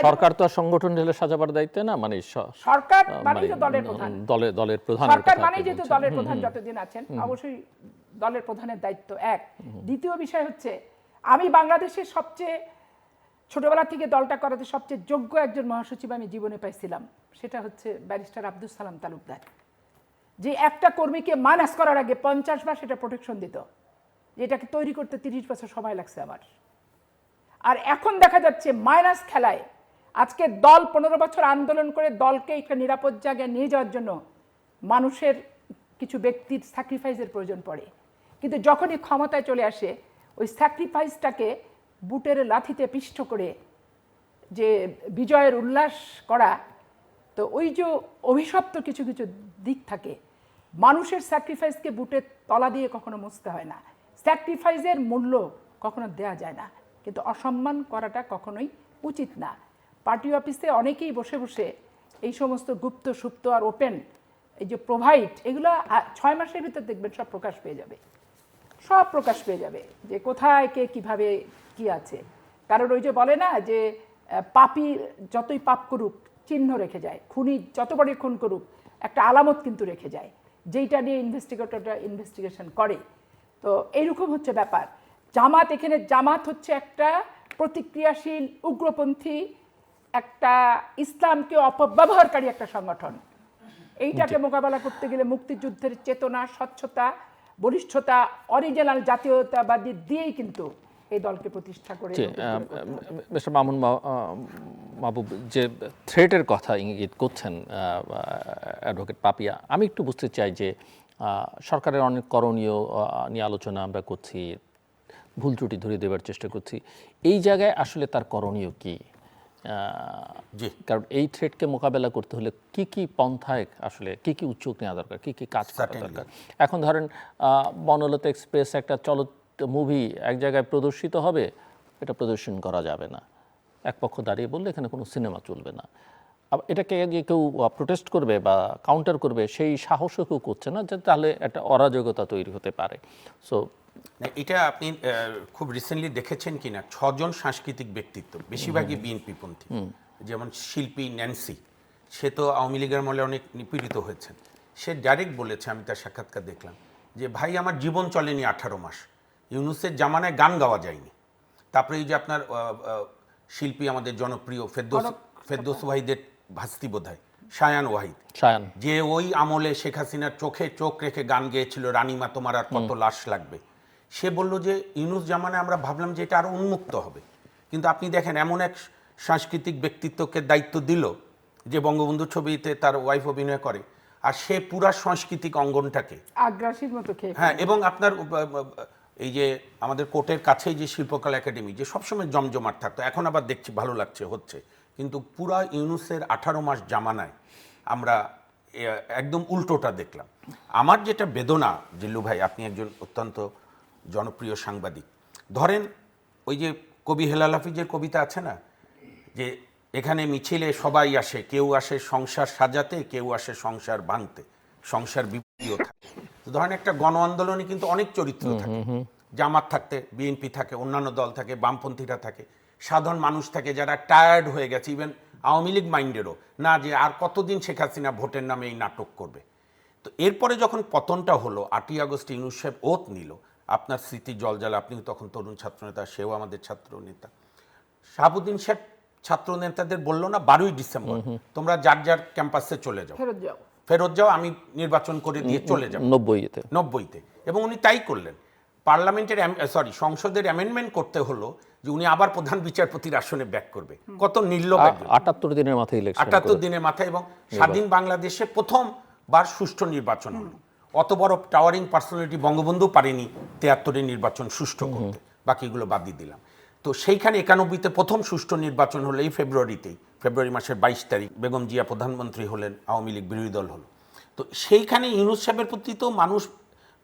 সরকার তো সংগঠন ঢেলে সাজাবার দায়িত্ব না, মানে সরকার মানেই তো দলের প্রধান, দলের প্রধান, সরকার মানেই যেহেতু দলের প্রধান যতদিন আছেন, অবশ্যই দলের প্রধানের দায়িত্ব এক। দ্বিতীয় বিষয় হচ্ছে, আমি বাংলাদেশের সবচেয়ে ছোটবেলা থেকে দলটা করাতে সবচেয়ে যোগ্য একজন মহাসচিব আমি জীবনে পাইছিলাম, সেটা হচ্ছে ব্যারিস্টার আব্দুল সালাম তালুকদার, যে একটা কর্মীকে মাইনাস করার আগে 50 বার সেটা প্রোটেকশন দিত, যেটাকে তৈরি করতে 30 বছর সময় লাগছে আমার। আর এখন দেখা যাচ্ছে মাইনাস খেলায় আজকে দল 15 বছর আন্দোলন করে দলকে একটা নিরাপদ জায়গায় নিয়ে যাওয়ার জন্য মানুষের কিছু ব্যক্তির স্যাক্রিফাইসের প্রয়োজন পড়ে, কিন্তু যখনই ক্ষমতায় চলে আসে ওই স্যাক্রিফাইসটাকে বুটের লাথিতে পিষ্ট করে যে বিজয়ের উল্লাস করা, তো ওই যে অভিশপ্ত কিছু কিছু দিক থাকে, মানুষের স্যাক্রিফাইসকে বুটের তলা দিয়ে কখনো মুছতে হয় না, স্যাক্রিফাইসের মূল্য কখনো দেয়া যায় না, কিন্তু অসম্মান করাটা কখনোই উচিত না। পার্টি অফিসে অনেকেই বসে বসে এই সমস্ত গুপ্ত সুপ্ত আর ওপেন এই যে প্রোভাইড, এগুলো 6 মাসের ভিতর দেখবেন সব প্রকাশ পেয়ে যাবে, সব প্রকাশ পেয়ে যাবে যে কোথায় কে কিভাবে কি আছে। কারণ ওই যে বলে না যে পাপী যতই পাপ করুক চিহ্ন রেখে যায়, খুনি যত বড়ই খুন করুক একটা আলামত কিন্তু রেখে যায়, যেইটা নিয়ে ইনভেস্টিগেটররা ইনভেস্টিগেশন করে। তো এইরকম হচ্ছে ব্যাপার। জামাত, এখানে জামাত হচ্ছে একটা প্রতিক্রিয়াশীল উগ্রপন্থী, একটা ইসলামকে অপব্যবহারকারী একটা সংগঠন। এইটাকে মোকাবেলা করতে গেলে মুক্তিযুদ্ধের চেতনা, স্বচ্ছতা, বলিষ্ঠতা, অরিজিনাল জাতীয়তাবাদী দিয়েই কিন্তু এই দলকে প্রতিষ্ঠা করে। মিস্টার মামুন মাহবুব, যে থ্রেটের কথা ইঙ্গিত করছেন অ্যাডভোকেট পাপিয়া, আমি একটু বুঝতে চাই যে সরকারের অনেক করণীয় নিয়ে আলোচনা আমরা করছি, ভুল ত্রুটি ধরিয়ে দেওয়ার চেষ্টা করছি, এই জায়গায় আসলে তার করণীয় কি? কারণ এই থ্রেটকে মোকাবেলা করতে হলে কি কি পন্থায় আসলে কি কি উদ্যোগ নেওয়া দরকার, কি কি কাজ করা দরকার? এখন ধরেন বনলতা এক্সপ্রেস একটা মুভি এক জায়গায় প্রদর্শিত হবে, এটা প্রদর্শন করা যাবে না, এক পক্ষ দাঁড়িয়ে বললে এখানে কোনো সিনেমা চলবে না। এটাকে যে কেউ প্রোটেস্ট করবে বা কাউন্টার করবে সেই সাহসও কেউ করছে না, যে তাহলে একটা অরাজকতা তৈরি হতে পারে। সো এটা আপনি খুব রিসেন্টলি দেখেছেন কিনা, 6 জন সাংস্কৃতিক ব্যক্তিত্ব, বেশিরভাগই বিএনপি পন্থী, যেমন শিল্পী ন্যান্সি, সে তো আওয়ামী লীগের আমলে অনেক নিপীড়িত হয়েছেন। সে ডাইরেক্ট বলেছে, আমি তার সাক্ষাৎকার দেখলাম, যে ভাই আমার জীবন চলেনি 18 মাস, ইউনুসের জামানায় গান গাওয়া যায়নি। তারপরে এই যে আপনার শিল্পী আমাদের জনপ্রিয় ফেরদৌস ওয়াহিদের ভাস্তি বোধহয় শায়ান ওয়াহিদ, যে ওই আমলে শেখ হাসিনার চোখে চোখ রেখে গান গেয়েছিল, রানীমা তোমার আর কত লাশ লাগবে। সে বলল যে ইউনুস জামানায় আমরা ভাবলাম যে এটা আরো উন্মুক্ত হবে, কিন্তু আপনি দেখেন এমন এক সাংস্কৃতিক ব্যক্তিত্বকে দায়িত্ব দিল যে বঙ্গবন্ধু ছবিতে তার ওয়াইফ অভিনয় করে, আর সে পুরা সাংস্কৃতিক অঙ্গনটাকে আগ্রাসীর মতো খেয়ে, হ্যাঁ, এবং আপনার এই যে আমাদের কোর্টের কাছেই যে শিল্পকলা একাডেমি, যে সবসময় জমজমাট থাকতো, এখন আবার দেখছি ভালো লাগছে হচ্ছে, কিন্তু পুরা ইউনুসের 18 মাস জামানায় আমরা একদম উল্টোটা দেখলাম। আমার যেটা বেদনা, জিল্লু ভাই, আপনি একজন অত্যন্ত জনপ্রিয় সাংবাদিক, ধরেন ওই যে কবি হেলাল হাফিজের কবিতা আছে না, যে এখানে মিছিলে সবাই আসে, কেউ আসে সংসার সাজাতে, কেউ আসে সংসার ভাঙতে, সংসার বিপদীয় থাকে। তো ধরেন একটা গণ আন্দোলনে কিন্তু অনেক চরিত্র থাকে, জামাত থাকতে, বিএনপি থাকে, অন্যান্য দল থাকে, বামপন্থীরা থাকে, সাধারণ মানুষ থাকে যারা টায়ার্ড হয়ে গেছে, ইভেন আওয়ামী লীগ মাইন্ডেরও না, যে আর কতদিন শেখ হাসিনা ভোটের নামে এই নাটক করবে। তো এরপরে যখন পতনটা হলো, 8ই আগস্ট ইউনুস সাহেব ওত নিল, আপনার স্মৃতি জলজালা, আপনি তখন তরুণ ছাত্রনেতা, সেও আমাদের ছাত্র নেতা, শাহাবুদ্দিন সাহেব ছাত্র নেতাদের বললো না 12ই ডিসেম্বর তোমরা যার যার ক্যাম্পাসে চলে যাও, ফেরত যাও, আমি নির্বাচন করে দিয়ে চলে যাব 90-তে, এবং উনি তাই করলেন। পার্লামেন্টের সংসদের অ্যামেন্ডমেন্ট করতে হলো যে উনি আবার প্রধান বিচারপতির আসনে ব্যাক করবে। কত নির্লোভ, 78 দিনের মাথায় ইলেকশন, 78 দিনের মাথায়, এবং স্বাধীন বাংলাদেশে প্রথমবার সুষ্ঠু নির্বাচন হলো। অত বড় টাওয়ারিং পার্সোনালিটি বঙ্গবন্ধু পারেনি 73-এর নির্বাচন সুষ্ঠু করতে, বাকিগুলো বাদ দিয়ে দিলাম। তো সেইখানে 91-তে প্রথম সুষ্ঠু নির্বাচন হলো এই ফেব্রুয়ারি মাসের 22 তারিখ, বেগম জিয়া প্রধানমন্ত্রী হলেন, আওয়ামী লীগ বিরোধী দল হলো। তো সেইখানে ইউনুস সাহেবের প্রতি তো মানুষ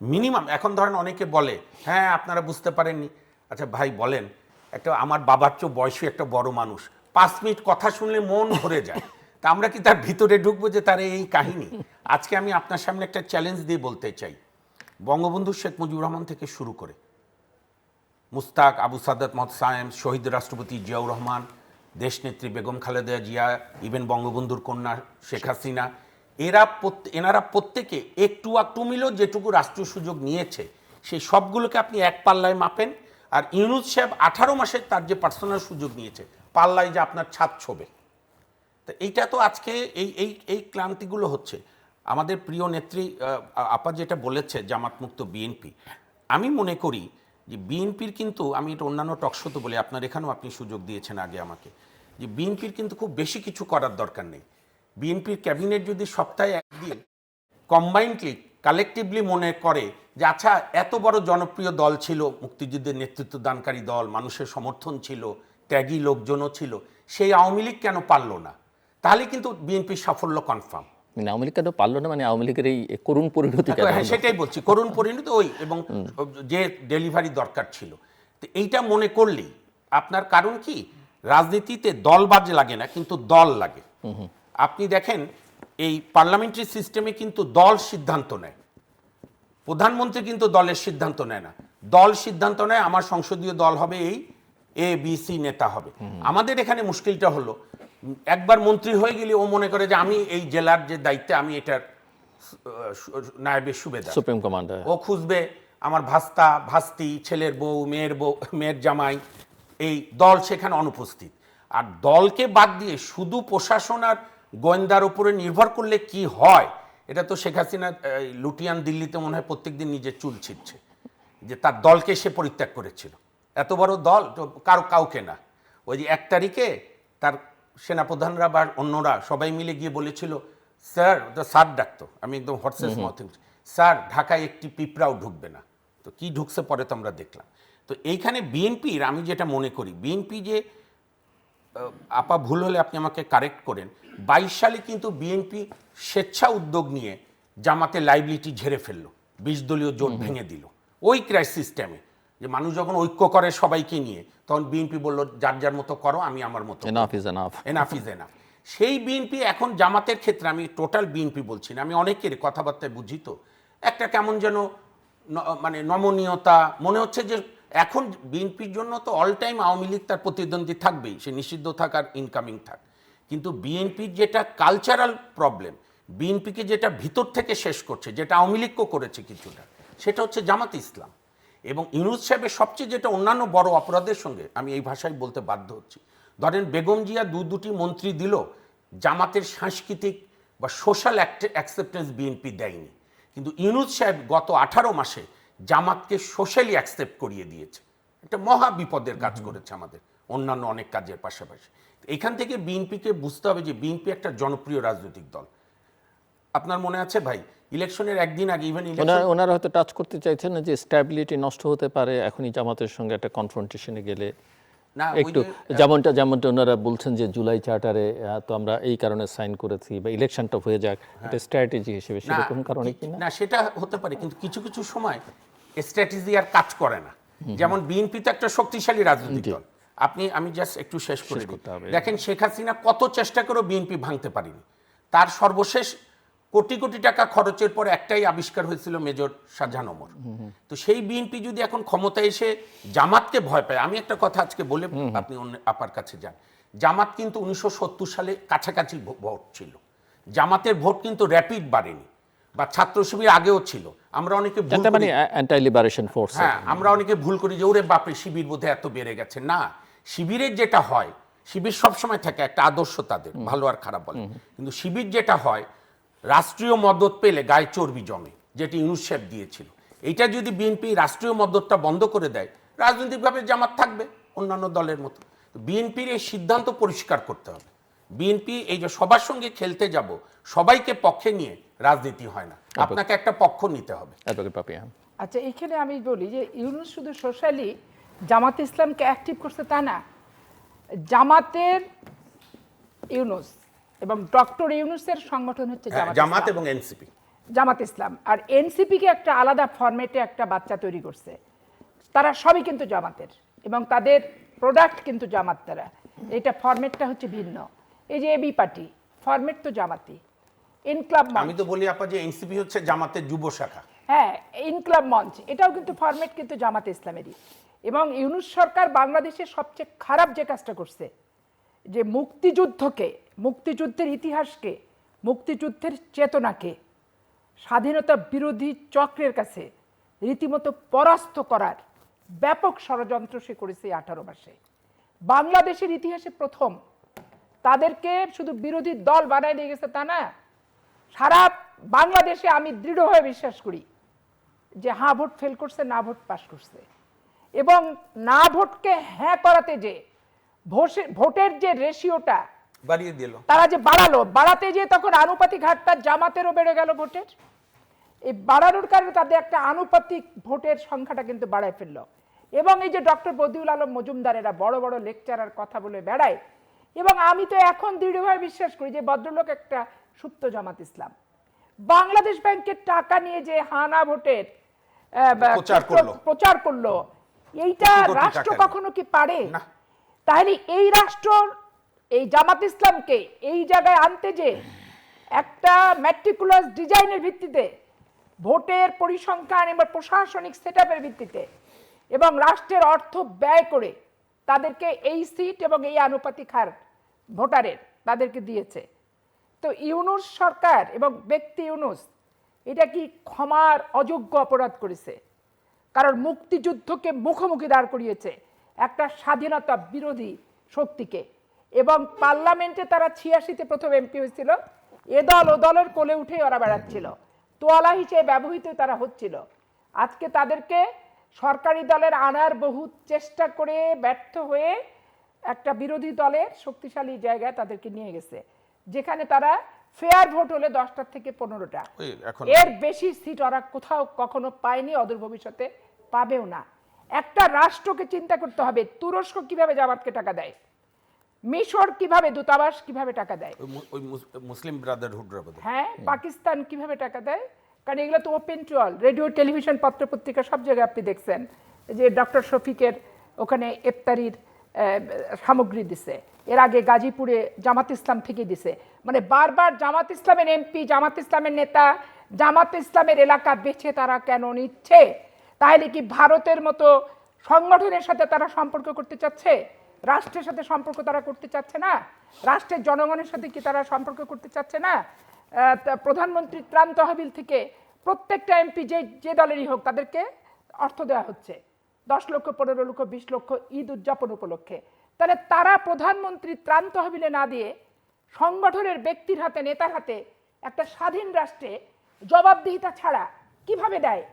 মিনিমাম, এখন ধরেন অনেকে বলে হ্যাঁ আপনারা বুঝতে পারেননি, আচ্ছা ভাই বলেন, একটা আমার বাবার চেয়ে বয়সী একটা বড় মানুষ 5 মিনিট কথা শুনলে মন ভরে যায়, তা আমরা কি তার ভিতরে ঢুকবো যে তার এই কাহিনী? আজকে আমি আপনার সামনে একটা চ্যালেঞ্জ দিয়ে বলতে চাই, বঙ্গবন্ধু শেখ মুজিবুর রহমান থেকে শুরু করে মুস্তাক, আবু সাদাত সায়েম, শহীদ রাষ্ট্রপতি জিয়াউর রহমান, দেশনেত্রী বেগম খালেদা জিয়া, ইভেন বঙ্গবন্ধুর কন্যা শেখ হাসিনা, এনারা প্রত্যেকে একটু মিলেও যেটুকু রাষ্ট্রীয় সুযোগ নিয়েছে সেই সবগুলোকে আপনি এক পাল্লায় মাপেন, আর ইউনুস সাহেব 18 মাসে তার যে পার্সোনাল সুযোগ নিয়েছে, পাল্লায় যে আপনার ছাদ ছোবে। তো এইটা তো আজকে এই ক্লান্তিগুলো হচ্ছে। আমাদের প্রিয় নেত্রী আপা যেটা বলেছে জামাত মুক্ত বিএনপি, আমি মনে করি যে বিএনপির কিন্তু, আমি এটা অন্যান্য টকশোতে বলি, আপনার এখানেও আপনি সুযোগ দিয়েছেন আগে আমাকে, যে বিএনপির কিন্তু খুব বেশি কিছু করার দরকার নেই। বিএনপির ক্যাবিনেট যদি সপ্তাহে একদিন কম্বাইন্ডলি কালেকটিভলি মনে করে যে আচ্ছা এত বড় জনপ্রিয় দল ছিল, মুক্তিযুদ্ধের নেতৃত্ব দানকারী দল, মানুষের সমর্থন ছিল, ত্যাগী লোকজনও ছিল, সেই আওয়ামী লীগ কেন পারল না, তাহলে কিন্তু বিএনপির সাফল্য কনফার্ম। মানে আওয়ামী লীগ কেন পারলো না, মানে আওয়ামী লীগের এই করুণ পরিণতি কেন হ্যাঁ হলো? সেটাই বলছি, করুণ পরিণতি ওই, এবং যে ডেলিভারি দরকার ছিল। তো এইটা মনে করলেই আপনার, কারণ কি রাজনীতিতে দলবাজ লাগে না, কিন্তু দল লাগে। আপনি দেখেন এই পার্লামেন্টারি সিস্টেমে কিন্তু দল সিদ্ধান্ত নেয়, প্রধানমন্ত্রী কিন্তু দলের সিদ্ধান্ত নেয় না, দল সিদ্ধান্ত নেয় আমার সংসদীয় দল হবে এই ABC নেতা হবে। আমাদের এখানে মুশকিলটা হলো একবার মন্ত্রী হয়ে গেলে ও মনে করে যে আমি এই জেলার যে দায়িত্বে আমি এটার নায়েবের সুবেদার, সুপ্রিম কমান্ডার। ও খুঁজবে আমার ভাস্তা ভাস্তি, ছেলের বউ, মেয়ের জামাই, এই দল সেখানে অনুপস্থিত। আর দলকে বাদ দিয়ে শুধু প্রশাসন আর গোয়েন্দার উপরে নির্ভর করলে কি হয়, এটা তো শেখ হাসিনা লুটিয়ান দিল্লিতে মনে হয় প্রত্যেকদিন নিজের চুল ছিটছে যে তার দলকে সে পরিত্যাগ করেছিল। এত বড় দল তো কাউকে না। ওই যে 1 তারিখে তার সেনাপ্রধানরা বা অন্যরা সবাই মিলে গিয়ে বলেছিল স্যার, স্যার ডাকতো, আমি একদম হটসেস মাউথে, স্যার ঢাকায় একটি পিঁপড়াও ঢুকবে না। তো কি ঢুকছে পরে তো আমরা দেখলাম। তো এইখানে বিএনপির আমি যেটা মনে করি, বিএনপি যে আপা ভুল হলে আপনি আমাকে কারেক্ট করেন, 22 সালে কিন্তু বিএনপি স্বেচ্ছা উদ্যোগ নিয়ে জামাতের লাইবিলিটি ঝেড়ে ফেললো, 20 দলীয় জোট ভেঙে দিল ওই ক্রাইসিস সিস্টেমে। যে মানুষ যখন ঐক্য করে সবাইকে নিয়ে, তখন বিএনপি বললো যার যার মতো করো, আমি আমার মতো, enough is enough, enough is enough. সেই বিএনপি এখন জামাতের ক্ষেত্রে, আমি টোটাল বিএনপি বলছি না, আমি অনেকের কথাবার্তায় বুঝি তো একটা কেমন যেন মানে নমনীয়তা মনে হচ্ছে যে এখন বিএনপির জন্য তো অল টাইম আওয়ামী লীগ তার প্রতিদ্বন্দ্বী থাকবেই, সে নিষিদ্ধ থাক আর ইনকামিং থাক, কিন্তু বিএনপির যেটা কালচারাল প্রবলেম, বিএনপিকে যেটা ভিতর থেকে শেষ করছে, যেটা আওয়ামী লীগও করেছে কিছুটা, সেটা হচ্ছে জামাত ইসলাম। এবং ইউনূস সাহেবের সবচেয়ে যেটা অন্যান্য বড় অপরাধের সঙ্গে আমি এই ভাষায় বলতে বাধ্য হচ্ছি, ধরেন বেগম জিয়া দুটি মন্ত্রী দিল, জামাতের সাংস্কৃতিক বা সোশ্যাল অ্যাকসেপ্টেন্স বিএনপি দেয়নি, কিন্তু ইউনূস সাহেব গত 18 মাসে জামাতকে সোশ্যালি অ্যাকসেপ্ট করিয়ে দিয়েছে। একটা মহা বিপদের কাজ করেছে আমাদের অন্যান্য অনেক কাজের পাশাপাশি। এখান থেকে বিএনপিকে বুঝতে হবে যে বিএনপি একটা জনপ্রিয় রাজনৈতিক দল। আপনার মনে আছে ভাই, ইলেকশনের একদিন আগে, ইভেন ওনারা হয়তো টাচ করতে চাইছেন না যে স্ট্যাবিলিটি নষ্ট হতে পারে এখনই জামাতের সঙ্গে একটা কনফ্রন্টেশনে গেলে, না একটু যেমনটা ওনারা বলছেন যে জুলাই চার্টারে তো আমরা এই কারণে সাইন করেছি, বা ইলেকশনটা হয়ে যাক, এটা স্ট্র্যাটেজি হিসেবে, সেরকম কারণে কি না, সেটা হতে পারে, কিন্তু কিছু কিছু সময় স্ট্র্যাটেজি আর কাজ করে না। যেমন বিএনপি তো একটা শক্তিশালী রাজনৈতিক দল, আমি জাস্ট একটু শেষ করে দিই। দেখেন শেখ হাসিনা কত চেষ্টা করেও বিএনপি ভাঙতে পারেনি। তার সর্বশেষ কোটি কোটি টাকা খরচের পর একটাই আবিষ্কার হয়েছিল, মেজর শাহজাহান ওমর। তো সেই বিএনপি যদি এখন ক্ষমতায় এসে জামাতকে ভয় পায়, আমি একটা কথা আজকে বলে আপনি অন্য আপার কাছে যান, জামাত কিন্তু 1970 সালে কাছাকাছি ভোট ছিল, জামাতের ভোট কিন্তু র্যাপিড বাড়েনি, বা ছাত্র শিবির আগেও ছিল। আমরা অনেকে ভুল করি, মানে অ্যান্টি লিবারেশন ফোর্স, হ্যাঁ আমরা অনেকে ভুল করি যে ওরে বাপরে শিবির বোধে এত বেড়ে গেছে। না, শিবিরের যেটা হয়, শিবির সবসময় থাকে একটা আদর্শ তাদের, ভালো আর খারাপ বলে, কিন্তু শিবির যেটা হয় রাষ্ট্রীয় মদত পেলে গায়ে চর্বি জমে, যেটি ইউনূস সাহেব দিয়েছিল। এইটা যদি বিএনপি রাষ্ট্রীয় মদতটা বন্ধ করে দেয়, রাজনৈতিকভাবে জামাত থাকবে অন্যান্য দলের মতো। বিএনপির এই সিদ্ধান্ত পরিষ্কার করতে হবে। বিএনপি এই যে সবার সঙ্গে খেলতে যাব, সবাইকে পক্ষে নিয়ে রাজনীতি হয় না, আপনাকে একটা পক্ষ নিতে হবে। আচ্ছা, এখানে আমি বলি যে ইউনূস শুধু সোশ্যালি জামাত ইসলামকে অ্যাক্টিভ করছে তা না, জামাতের ইউনূস এবং ডক্টর ইউনূসের সংগঠন হচ্ছে জামাত এবং এনসিপি, জামাত ইসলাম, আর এনসিপিকে একটা আলাদা ফরম্যাটে একটা বাচ্চা তৈরি করছে। তারা সবই কিন্তু জামাতের এবং তাদের প্রোডাক্ট কিন্তু জামাত। তারা এটা ফরম্যাটটা হচ্ছে ভিন্ন। এই যে এবি পার্টি ফরম্যাট তো জামাতি, ইনক্লাব মঞ্চ, আমি তো বলি আপা যে এনসিপি হচ্ছে জামাতের যুব শাখা, হ্যাঁ ইনক্লাব মঞ্চ, এটাও কিন্তু ফরম্যাট কিন্তু জামাত ইসলামেরই। এবং ইউনূস সরকার বাংলাদেশের সবচেয়ে খারাপ যে কাজটা করছে, যে মুক্তিযুদ্ধের ইতিহাসকে, মুক্তিযুদ্ধের চেতনাকে স্বাধীনতা বিরোধী চক্রের কাছে রীতিমতো পরাস্ত করার ব্যাপক ষড়যন্ত্র সে করেছে 18 মাসে। বাংলাদেশের ইতিহাসে প্রথম তাদেরকে শুধু বিরোধী দল বানায় নিয়ে গেছে তা না, সারা বাংলাদেশে আমি দৃঢ়ভাবে বিশ্বাস করি যে হ্যাঁ ভোট ফেল করছে, না ভোট পাস করছে। এবং না ভোটকে হ্যাঁ করাতে যে ভোটের যে রেশিওটা বাড়িয়ে দিল, তারা যে বাড়াতে যে তখন আনুপাতিক হারটা জামাতেরও বেড়ে গেল ভোটের। এই বাড়ানোর কারণে তাদের একটা আনুপাতিক ভোটের সংখ্যাটা কিন্তু বাড়ায় ফেললো। এবং এই যে ডক্টর বদিউল আলম মজুমদার এরা বড় বড় লেকচারার কথা বলে বেড়ায়, এবং আমি তো এখন দৃঢ়ভাবে বিশ্বাস করি যে ভদ্রলোক একটা সুপ্ত জামাত ইসলাম। বাংলাদেশ ব্যাংকের টাকা নিয়ে যে হানা ভোটের প্রচার করলো, এইটা রাষ্ট্র কখনো কি পারে? তাহলে এই রাষ্ট্র এই জামাত ইসলামকে এই জায়গায় আনতে যে একটা ম্যাট্রিকুলাস ডিজাইনের ভিত্তিতে, ভোটের পরিসংখ্যান এবং প্রশাসনিক সেটআপের ভিত্তিতে এবং রাষ্ট্রের অর্থ ব্যয় করে তাদেরকে এই সিট এবং এই আনুপাতিক হার ভোটারের তাদেরকে দিয়েছে। তো ইউনূস সরকার এবং ব্যক্তি ইউনূস এটা কি ক্ষমার অযোগ্য অপরাধ করেছে? কারণ মুক্তিযুদ্ধকে মুখোমুখি দাঁড় করিয়েছে একটা স্বাধীনতা বিরোধী শক্তিকে, এবং পার্লামেন্টে তারা 86-তে প্রথম এমপি হয়েছিল, এ দল ও দলের কোলে উঠে ওরা বেড়াচ্ছিল, তোয়ালা হিসেবে ব্যবহৃত তারা হচ্ছিল। আজকে তাদেরকে সরকারি দলের আনার বহু চেষ্টা করে ব্যর্থ হয়ে একটা বিরোধী দলের শক্তিশালী জায়গায় তাদেরকে নিয়ে গেছে, যেখানে তারা ফেয়ার ভোট হলে 10টা থেকে 15টা, এর বেশি সিট ওরা কোথাও কখনো পায়নি, অদূর ভবিষ্যতে পাবেও না। একটা রাষ্ট্রকে চিন্তা করতে হবে, তুরস্ক কিভাবে জামাতকে টাকা দেয়, মিশর কিভাবে দূতাবাস কিভাবে টাকা দেয়, ওই মুসলিম ব্রাদারহুড, হ্যাঁ, পাকিস্তান কিভাবে টাকা দেয়, কারণ এগুলো তো open to all, radio television পত্র পত্রিকা সব জায়গায় আপনি দেখছেন যে ডক্টর শফিকের ওখানে ইফতারির সামগ্রী দিছে, এর আগে গাজীপুরে জামাত ইসলাম থেকে দিছে। মানে বারবার জামাত ইসলামের এমপি, জামাত ইসলামের নেতা, জামাত ইসলামের এলাকা বেছে তারা কেন নিচ্ছে? তাহলে কি ভারতের মতো সংগঠনের সাথে তারা সম্পর্ক করতে চাচ্ছে? রাষ্ট্রের সাথে সম্পর্ক তারা করতে চাচ্ছে না? রাষ্ট্রের জনগণের সাথে কি তারা সম্পর্ক করতে চাচ্ছে না? প্রধানমন্ত্রীর ত্রাণ তহবিল থেকে প্রত্যেকটা এমপি যে দলেরই হোক তাদেরকে অর্থ দেওয়া হচ্ছে, 10 লক্ষ, 15 লক্ষ, 20 লক্ষ ঈদ উদযাপন উপলক্ষে। তাহলে তারা প্রধানমন্ত্রীর ত্রাণ তহবিলে না দিয়ে সংগঠনের ব্যক্তির হাতে, নেতার হাতে একটা স্বাধীন রাষ্ট্রে জবাবদিহিতা ছাড়া কিভাবে দেয়?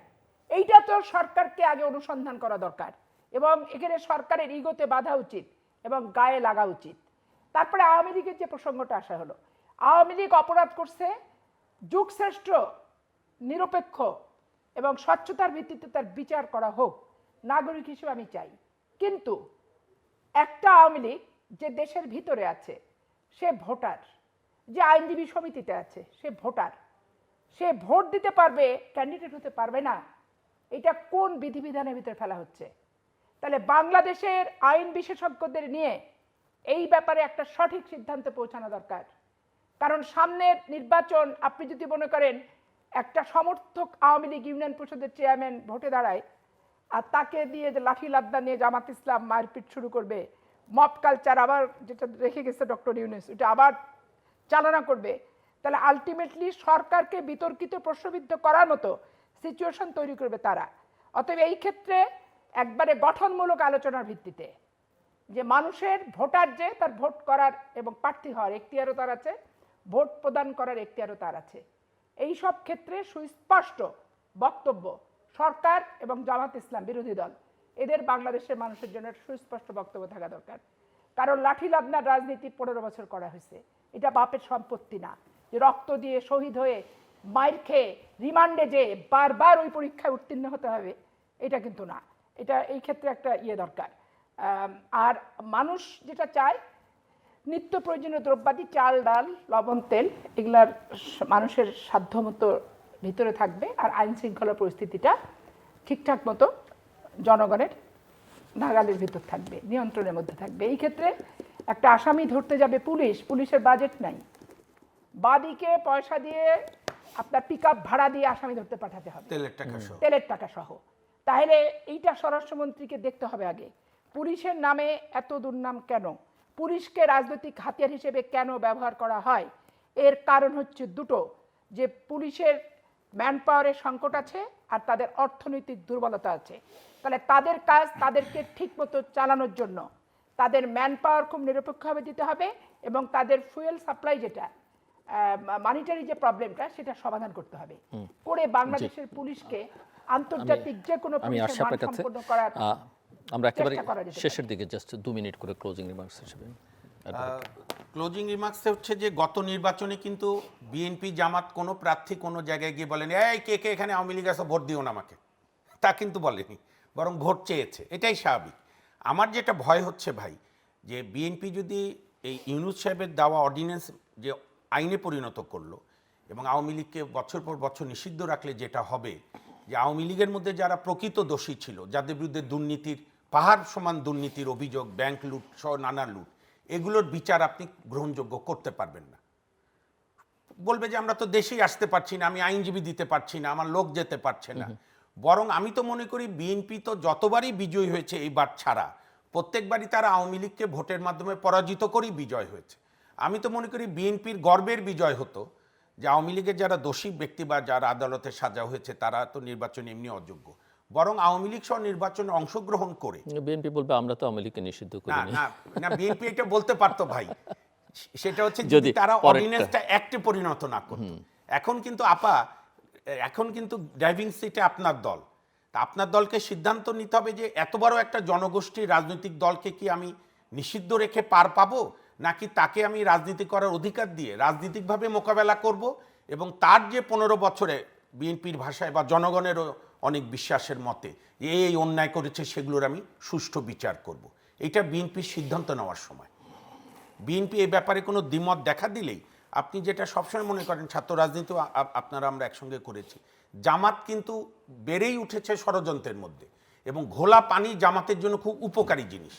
এইটা তো সরকারকে আগে অনুসন্ধান করা দরকার, এবং এখানে সরকারের ইগোতে বাধা উচিত এবং গায়ে লাগা উচিত। তারপরে আওয়ামী লীগের যে প্রসঙ্গটা আসা হলো, আওয়ামী লীগ অপরাধ করছে, যুগশ্রেষ্ঠ নিরপেক্ষ এবং স্বচ্ছতার ভিত্তিতে তার বিচার করা হোক, নাগরিক হিসেবে আমি চাই। কিন্তু একটা আওয়ামী লীগ যে দেশের ভিতরে আছে সে ভোটার, যে আইনজীবী সমিতিতে আছে সে ভোটার, সে ভোট দিতে পারবে, ক্যান্ডিডেট হতে পারবে না, এটা কোন বিধিবিধানের ভিতরে ফেলা হচ্ছে? তাহলে বাংলাদেশের আইন বিশেষজ্ঞদের নিয়ে এই ব্যাপারে একটা সঠিক সিদ্ধান্তে পৌঁছানো দরকার। কারণ সামনের নির্বাচন, আপনি যদি মনে করেন একটা সমর্থক আওয়ামী লীগ ইউনিয়ন পরিষদের চেয়ারম্যান ভোটে দাঁড়ায়, আর তাকে দিয়ে যে লাঠি লাদ্দা নিয়ে জামাত ইসলাম মারপিট শুরু করবে, মব কালচার আবার যেটা রেখে গেছে ডক্টর ইউনূস, এটা আবার চালনা করবে, তাহলে আলটিমেটলি সরকারকে বিতর্কিত প্রশ্নবিদ্ধ করার মতো সিচুয়েশন তৈরি করবে তারা। অতএব এই ক্ষেত্রে একবারে গঠনমূলক আলোচনার ভিত্তিতে, যে মানুষের ভোটার যে তার ভোট করার এবং প্রার্থী হওয়ার এখতিয়ারও তার আছে, ভোট প্রদান করার এখতিয়ারও তার আছে, এই সব ক্ষেত্রে সুস্পষ্ট বক্তব্য সরকার এবং জামাত ইসলাম বিরোধী দল এদের বাংলাদেশের মানুষের জন্য সুস্পষ্ট বক্তব্য থাকা দরকার। কারণ লাঠি লাদনার রাজনীতি 15 বছর করা হয়েছে, এটা বাপের সম্পত্তি না, যে রক্ত দিয়ে শহীদ হয়ে মাইর খেয়ে রিমান্ডে যে বারবার ওই পরীক্ষায় উত্তীর্ণ হতে হবে, এটা কিন্তু না। এটা এই ক্ষেত্রে একটা দরকার। আর মানুষ যেটা চায়, নিত্য প্রয়োজনীয় দ্রব্যাদি, চাল ডাল লবণ তেল, এগুলার মানুষের সাধ্যমতো ভিতরে থাকবে, আর আইন শৃঙ্খলা পরিস্থিতিটা ঠিকঠাক মতো জনগণের নাগালের ভিতর থাকবে, নিয়ন্ত্রণের মধ্যে থাকবে। এই ক্ষেত্রে একটা আসামি ধরতে যাবে পুলিশ, পুলিশের বাজেট নাই, বাদীকে পয়সা দিয়ে আপনার পিকআপ ভাড়া দিয়ে আসামি ধরতে পাঠাতে হবে, তেলের টাকা সহ। তাহলে এইটা স্বরাষ্ট্রমন্ত্রীকে দেখতে হবে আগে, পুলিশের নামে এত দুর্নাম কেন, পুলিশকে রাজনৈতিক হাতিয়ার হিসেবে কেন ব্যবহার করা হয়? এর কারণ হচ্ছে দুটো, যে পুলিশের ম্যান পাওয়ারের সংকট আছে আর তাদের অর্থনৈতিক দুর্বলতা আছে। তাহলে তাদের কাজ তাদেরকে ঠিকমতো চালানোর জন্য তাদের ম্যান পাওয়ার খুব নিরপেক্ষভাবে দিতে হবে, এবং তাদের ফুয়েল সাপ্লাই যেটা মানিটারি যে প্রবলেমটা সেটা সমাধান করতে হবে, করে বাংলাদেশের পুলিশকে আন্তর্জাতিক যে কোনো পুলিশের মান সম্পন্ন করার আমরা একেবারে চেষ্টা করা যেতে পারে। শেষের দিকে জাস্ট 2 মিনিট করে ক্লোজিং রিমার্কস হিসেবে ক্লোজিং রিমার্কসে হচ্ছে যে গত নির্বাচনে কিন্তু বিএনপি জামাত কোনো প্রার্থী কোনো জায়গায় গিয়ে বলেন এই কে কে এখানে আওয়ামী লীগ আছে ভোট দিও না আমাকে, তা কিন্তু বলেনি, বরং ভোট চেয়েছে। এটাই স্বাভাবিক। আমার যেটা ভয় হচ্ছে ভাই, যে বিএনপি যদি এই ইউনূস সাহেবের দেওয়া অর্ডিন্যান্স যে আইনে পরিণত করলো এবং আওয়ামী লীগকে বছর পর বছর নিষিদ্ধ রাখলে যেটা হবে, যে আওয়ামী লীগের মধ্যে যারা প্রকৃত দোষী ছিল, যাদের বিরুদ্ধে দুর্নীতির পাহাড় সমান দুর্নীতির অভিযোগ, ব্যাংক লুট সহ নানা লুট, এগুলোর বিচার আপনি গ্রহণযোগ্য করতে পারবেন না। বলবে যে আমরা তো দেশেই আসতে পারছি না, আমি আইনজীবী দিতে পারছি না, আমার লোক যেতে পারছে না। বরং আমি তো মনে করি বিএনপি তো যতবারই বিজয়ী হয়েছে এইবার ছাড়া, প্রত্যেকবারই তারা আওয়ামী লীগকে ভোটের মাধ্যমে পরাজিত করেই বিজয় হয়েছে। আমি তো মনে করি বিএনপির গর্বের বিজয় হতো যে আওয়ামী লীগের যারা দোষী ব্যক্তি বা যারা আদালতে সাজা হয়েছে তারা তো নির্বাচনে এমনি অযোগ্য, বরং আওয়ামী লীগ সহ নির্বাচনে অংশগ্রহণ করে। বিএনপি বলবে আমরা তো আওয়ামী লীগকে নিষিদ্ধ না করিনি। না না, বিএনপি এটা বলতে পারতো ভাই, সেটা হচ্ছে যদি যদি তারা পরেরটা- অর্ডিন্যান্সটা অ্যাক্টে পরিণত না করতো। এখন কিন্তু এখন কিন্তু ড্রাইভিং সিটে আপনার দল, তা আপনার দলকে সিদ্ধান্ত নিতে হবে যে এত বড় একটা জনগোষ্ঠীর রাজনৈতিক দলকে কি আমি নিষিদ্ধ রেখে পার পাবো, নাকি তাকে আমি রাজনীতি করার অধিকার দিয়ে রাজনীতিকভাবে মোকাবেলা করব, এবং তার যে 15 বছরে বিএনপির ভাষায় বা জনগণেরও অনেক বিশ্বাসের মতে যে এই অন্যায় করেছে সেগুলোর আমি সুষ্ঠু বিচার করব। এটা বিএনপির সিদ্ধান্ত নেওয়ার সময়। বিএনপি এই ব্যাপারে কোনো দ্বিমত দেখা দিলেই, আপনি যেটা সবসময় মনে করেন ছাত্র রাজনীতি আপনারা আমরা একসঙ্গে করেছি, জামাত কিন্তু বেড়েই উঠেছে ষড়যন্ত্রের মধ্যে, এবং ঘোলা পানি জামাতের জন্য খুব উপকারী জিনিস।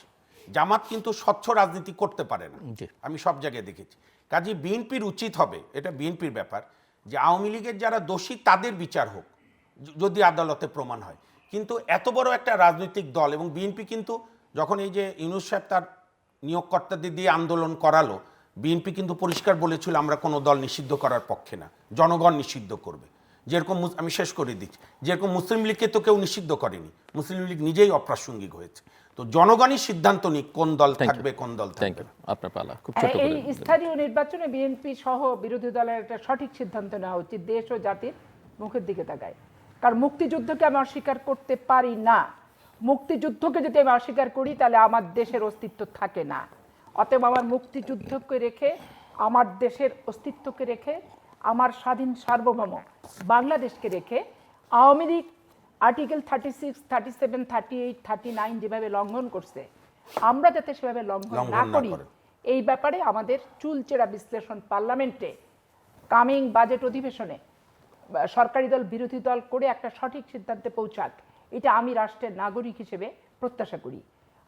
জামাত কিন্তু স্বচ্ছ রাজনীতি করতে পারে না, জি। আমি সব জায়গায় দেখেছি। কাজে বিএনপির উচিত হবে, এটা বিএনপির ব্যাপার, যে আওয়ামী লীগের যারা দোষী তাদের বিচার হোক যদি আদালতে প্রমাণ হয়। কিন্তু এত বড় একটা রাজনৈতিক দল, এবং বিএনপি কিন্তু যখন এই যে ইউনূস সাহেব তার নিয়োগকর্তাদের দিয়ে আন্দোলন করালো, বিএনপি কিন্তু পরিষ্কার বলেছিল আমরা কোনো দল নিষিদ্ধ করার পক্ষে না, জনগণ নিষিদ্ধ করবে। যেরকম আমি শেষ করে দিচ্ছি, যেরকম মুসলিম লীগকে তো কেউ নিষিদ্ধ করেনি, মুসলিম লীগ নিজেই অপ্রাসঙ্গিক হয়েছে। তো জনগণই সিদ্ধান্ত নিক কোন দল থাকবে কোন দল থ্যাংক থাকবে ইউ। আপনার পালা, খুব ছোট এই করে। স্থানীয় নির্বাচনে বিএনপি সহ বিরোধী দলের একটা সঠিক সিদ্ধান্ত নেওয়া উচিত, দেশ ও জাতির মুখের দিকে তাকায়। কারণ মুক্তিযুদ্ধকে আমি অস্বীকার করতে পারি না। মুক্তিযুদ্ধকে যদি আমি অস্বীকার করি তাহলে আমার দেশের অস্তিত্ব থাকে না। অতএব আমার মুক্তিযুদ্ধকে রেখে, আমার দেশের অস্তিত্বকে রেখে, আমার স্বাধীন সার্বভৌম বাংলাদেশকে রেখে আওয়ামী লীগ আর্টিকেল 36, 37, 38, 39 যেভাবে লঙ্ঘন করছে, আমরা যাতে সেভাবে লঙ্ঘন না করি, এই ব্যাপারে আমাদের চুলচেরা বিশ্লেষণ পার্লামেন্টে কামিং বাজেট অধিবেশনে সরকারি দল বিরোধী দল করে একটা সঠিক সিদ্ধান্তে পৌঁছাক, এটা আমি রাষ্ট্রের নাগরিক হিসেবে প্রত্যাশা করি।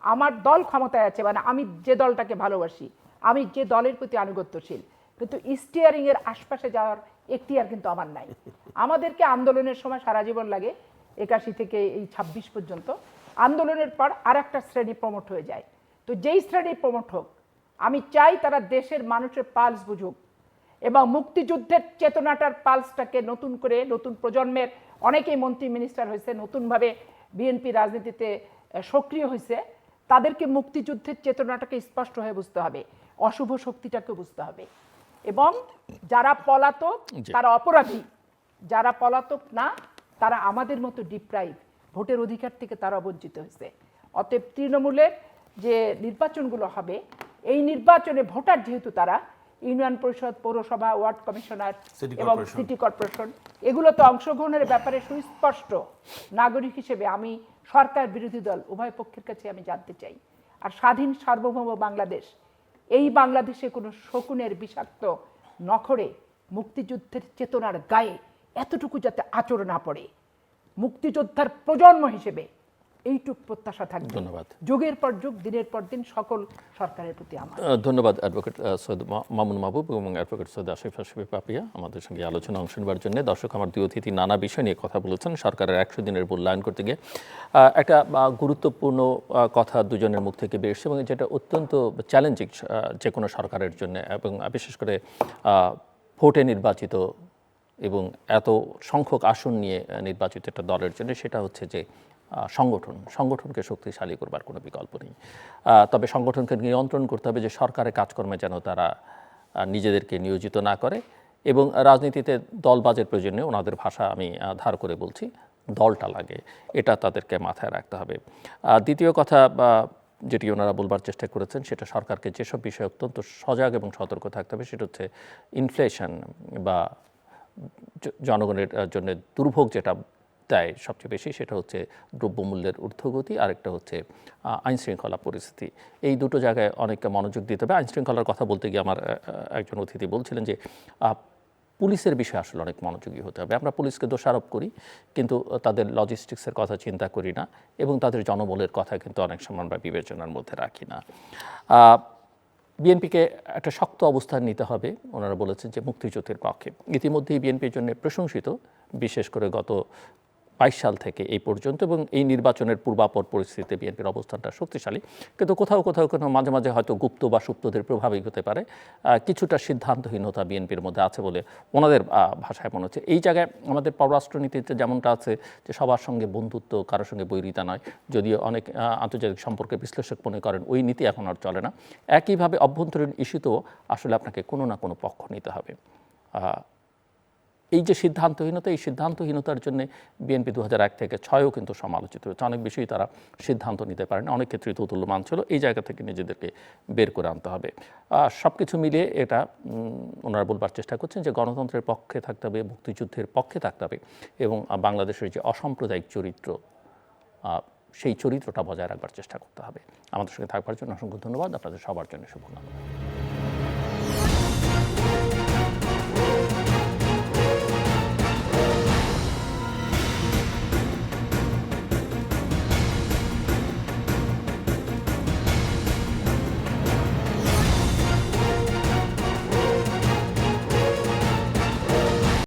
আমার দল ক্ষমতায় আছে, মানে আমি যে দলটাকে ভালোবাসি, আমি যে দলের প্রতি আনুগত্যশীল, কিন্তু স্টিয়ারিং এর আশপাশে যাওয়ার এখতিয়ার কিন্তু আমার নাই। আমাদেরকে আন্দোলনের সময় সারা জীবন লাগে, 81 থেকে এই 26 পর্যন্ত। আন্দোলনের পর আর একটা শ্রেণী প্রমোট হয়ে যায়। তো যেই শ্রেণী প্রমোট হোক, আমি চাই তারা দেশের মানুষের পালস বুঝুক, এবং মুক্তিযুদ্ধের চেতনাটার পালসটাকে নতুন করে, নতুন প্রজন্মের অনেকেই মন্ত্রী মিনিস্টার হয়েছে, নতুনভাবে বিএনপি রাজনীতিতে সক্রিয় হয়েছে, তাদেরকে মুক্তিযুদ্ধের চেতনাটাকে স্পষ্ট হয়ে বুঝতে হবে, অশুভ শক্তিটাকে বুঝতে হবে। এবং যারা পলাতক তারা অপরাধী, যারা পলাতক না তারা আমাদের মতো ডিপ্রাইভ, ভোটের অধিকার থেকে তারা বঞ্চিত হয়েছে। অতএব তৃণমূলের যে নির্বাচনগুলো হবে, এই নির্বাচনে ভোটার যেহেতু তারা, ইউনিয়ন পরিষদ, পৌরসভা, ওয়ার্ড কমিশনার এবং সিটি কর্পোরেশন, এগুলোতে অংশগ্রহণের ব্যাপারে সুস্পষ্ট নাগরিক হিসেবে আমি সরকার বিরোধী দল উভয় পক্ষের কাছে আমি জানতে চাই। আর স্বাধীন সার্বভৌম বাংলাদেশ, এই বাংলাদেশে কোনো শকুনের বিষাক্ত নখরে মুক্তিযুদ্ধের চেতনার গায়ে এতটুকু যাতে আঁচড় না পড়ে, মুক্তিযোদ্ধার প্রজন্ম হিসেবে এইটুক প্রত্যাশা থাকবে। ধন্যবাদ। যুগের পর যুগ, দিনের পর দিন সকল সরকারের প্রতি আমার ধন্যবাদ অ্যাডভোকেট সৈয়দ মামুন মাহবুব এবং অ্যাডভোকেট সৈয়দ আসিফ পাপিয়া আমাদের সঙ্গে আলোচনা অংশ নেওয়ার জন্য। দর্শক, আমার দুই অতিথি নানা বিষয় নিয়ে কথা বলেছেন। সরকারের 100 দিনের মূল্যায়ন করতে গিয়ে একটা গুরুত্বপূর্ণ কথা দুজনের মুখ থেকে বেরোচ্ছে, এবং যেটা অত্যন্ত চ্যালেঞ্জিং যে কোনো সরকারের জন্য, এবং বিশেষ করে ভোটে নির্বাচিত এবং এত সংখ্যক আসন নিয়ে নির্বাচিত একটা দলের জন্য, সেটা হচ্ছে যে সংগঠনকে শক্তিশালী করবার কোনো বিকল্প নেই। তবে সংগঠনকে নিয়ন্ত্রণ করতে হবে যে সরকারের কাজকর্মে যেন তারা নিজেদেরকে নিয়োজিত না করে, এবং রাজনীতিতে দলবাজের প্রয়োজনে, ওনাদের ভাষা আমি ধার করে বলছি, দলটা লাগে, এটা তাদেরকে মাথায় রাখতে হবে। দ্বিতীয় কথা যেটি ওনারা বলবার চেষ্টা করেছেন, সেটা সরকারকে যেসব বিষয়ে অত্যন্ত সজাগ এবং সতর্ক থাকতে হবে, সেটা হচ্ছে ইনফ্লেশন বা জনগণের জন্য দুর্ভোগ যেটা দেয় সবচেয়ে বেশি, সেটা হচ্ছে দ্রব্যমূল্যের ঊর্ধ্বগতি, আরেকটা হচ্ছে আইনশৃঙ্খলা পরিস্থিতি। এই দুটো জায়গায় অনেকটা মনোযোগ দিতে হবে। আইনশৃঙ্খলার কথা বলতে গিয়ে আমার একজন অতিথি বলছিলেন যে পুলিশের বিষয়ে আসলে অনেক মনোযোগী হতে হবে। আমরা পুলিশকে দোষারোপ করি, কিন্তু তাদের লজিস্টিক্সের কথা চিন্তা করি না, এবং তাদের জনবলের কথা কিন্তু অনেক সময় আমরা বিবেচনার মধ্যে রাখি না। বিএনপিকে একটা শক্ত অবস্থান নিতে হবে। ওনারা বলেছেন যে মুক্তিযুদ্ধের পক্ষে। ইতিমধ্যেই বিএনপির জন্য প্রশংসিত, বিশেষ করে গত 22 সাল থেকে এই পর্যন্ত, এবং এই নির্বাচনের পূর্বাপর পরিস্থিতিতে বিএনপির অবস্থানটা শক্তিশালী। কিন্তু কোথাও কোথাও মাঝে মাঝে হয়তো গুপ্ত বা সুপ্তদের প্রভাবিত হতে পারে, কিছুটা সিদ্ধান্তহীনতা বিএনপির মধ্যে আছে বলে ওনাদের ভাষায় মনে হচ্ছে। এই জায়গায় আমাদের পররাষ্ট্রনীতিতে যেমনটা আছে যে সবার সঙ্গে বন্ধুত্ব, কারোর সঙ্গে বৈরিতা নয়, যদিও অনেক আন্তর্জাতিক সম্পর্কের বিশ্লেষক মনে করেন ওই নীতি এখন আর চলে না। একইভাবে অভ্যন্তরীণ ইস্যুতেও আসলে আপনাকে কোনো না কোনো পক্ষ নিতে হবে। এই যে সিদ্ধান্তহীনতা, এই সিদ্ধান্তহীনতার জন্য বিএনপি 2001 থেকে 2006-ও কিন্তু সমালোচিত হয়েছে। অনেক বেশি তারা সিদ্ধান্ত নিতে পারে না, অনেক ক্ষেত্রেই দোদুল্যমান ছিল। এই জায়গা থেকে নিজেদেরকে বের করে আনতে হবে। সব কিছু মিলিয়ে এটা ওনারা বলবার চেষ্টা করছেন যে গণতন্ত্রের পক্ষে থাকতে হবে, মুক্তিযুদ্ধের পক্ষে থাকতে হবে, এবং বাংলাদেশের যে অসাম্প্রদায়িক চরিত্র, সেই চরিত্রটা বজায় রাখবার চেষ্টা করতে হবে। আমাদের সঙ্গে থাকবার জন্য অসংখ্য ধন্যবাদ। আপনাদের সবার জন্য শুভকামনা।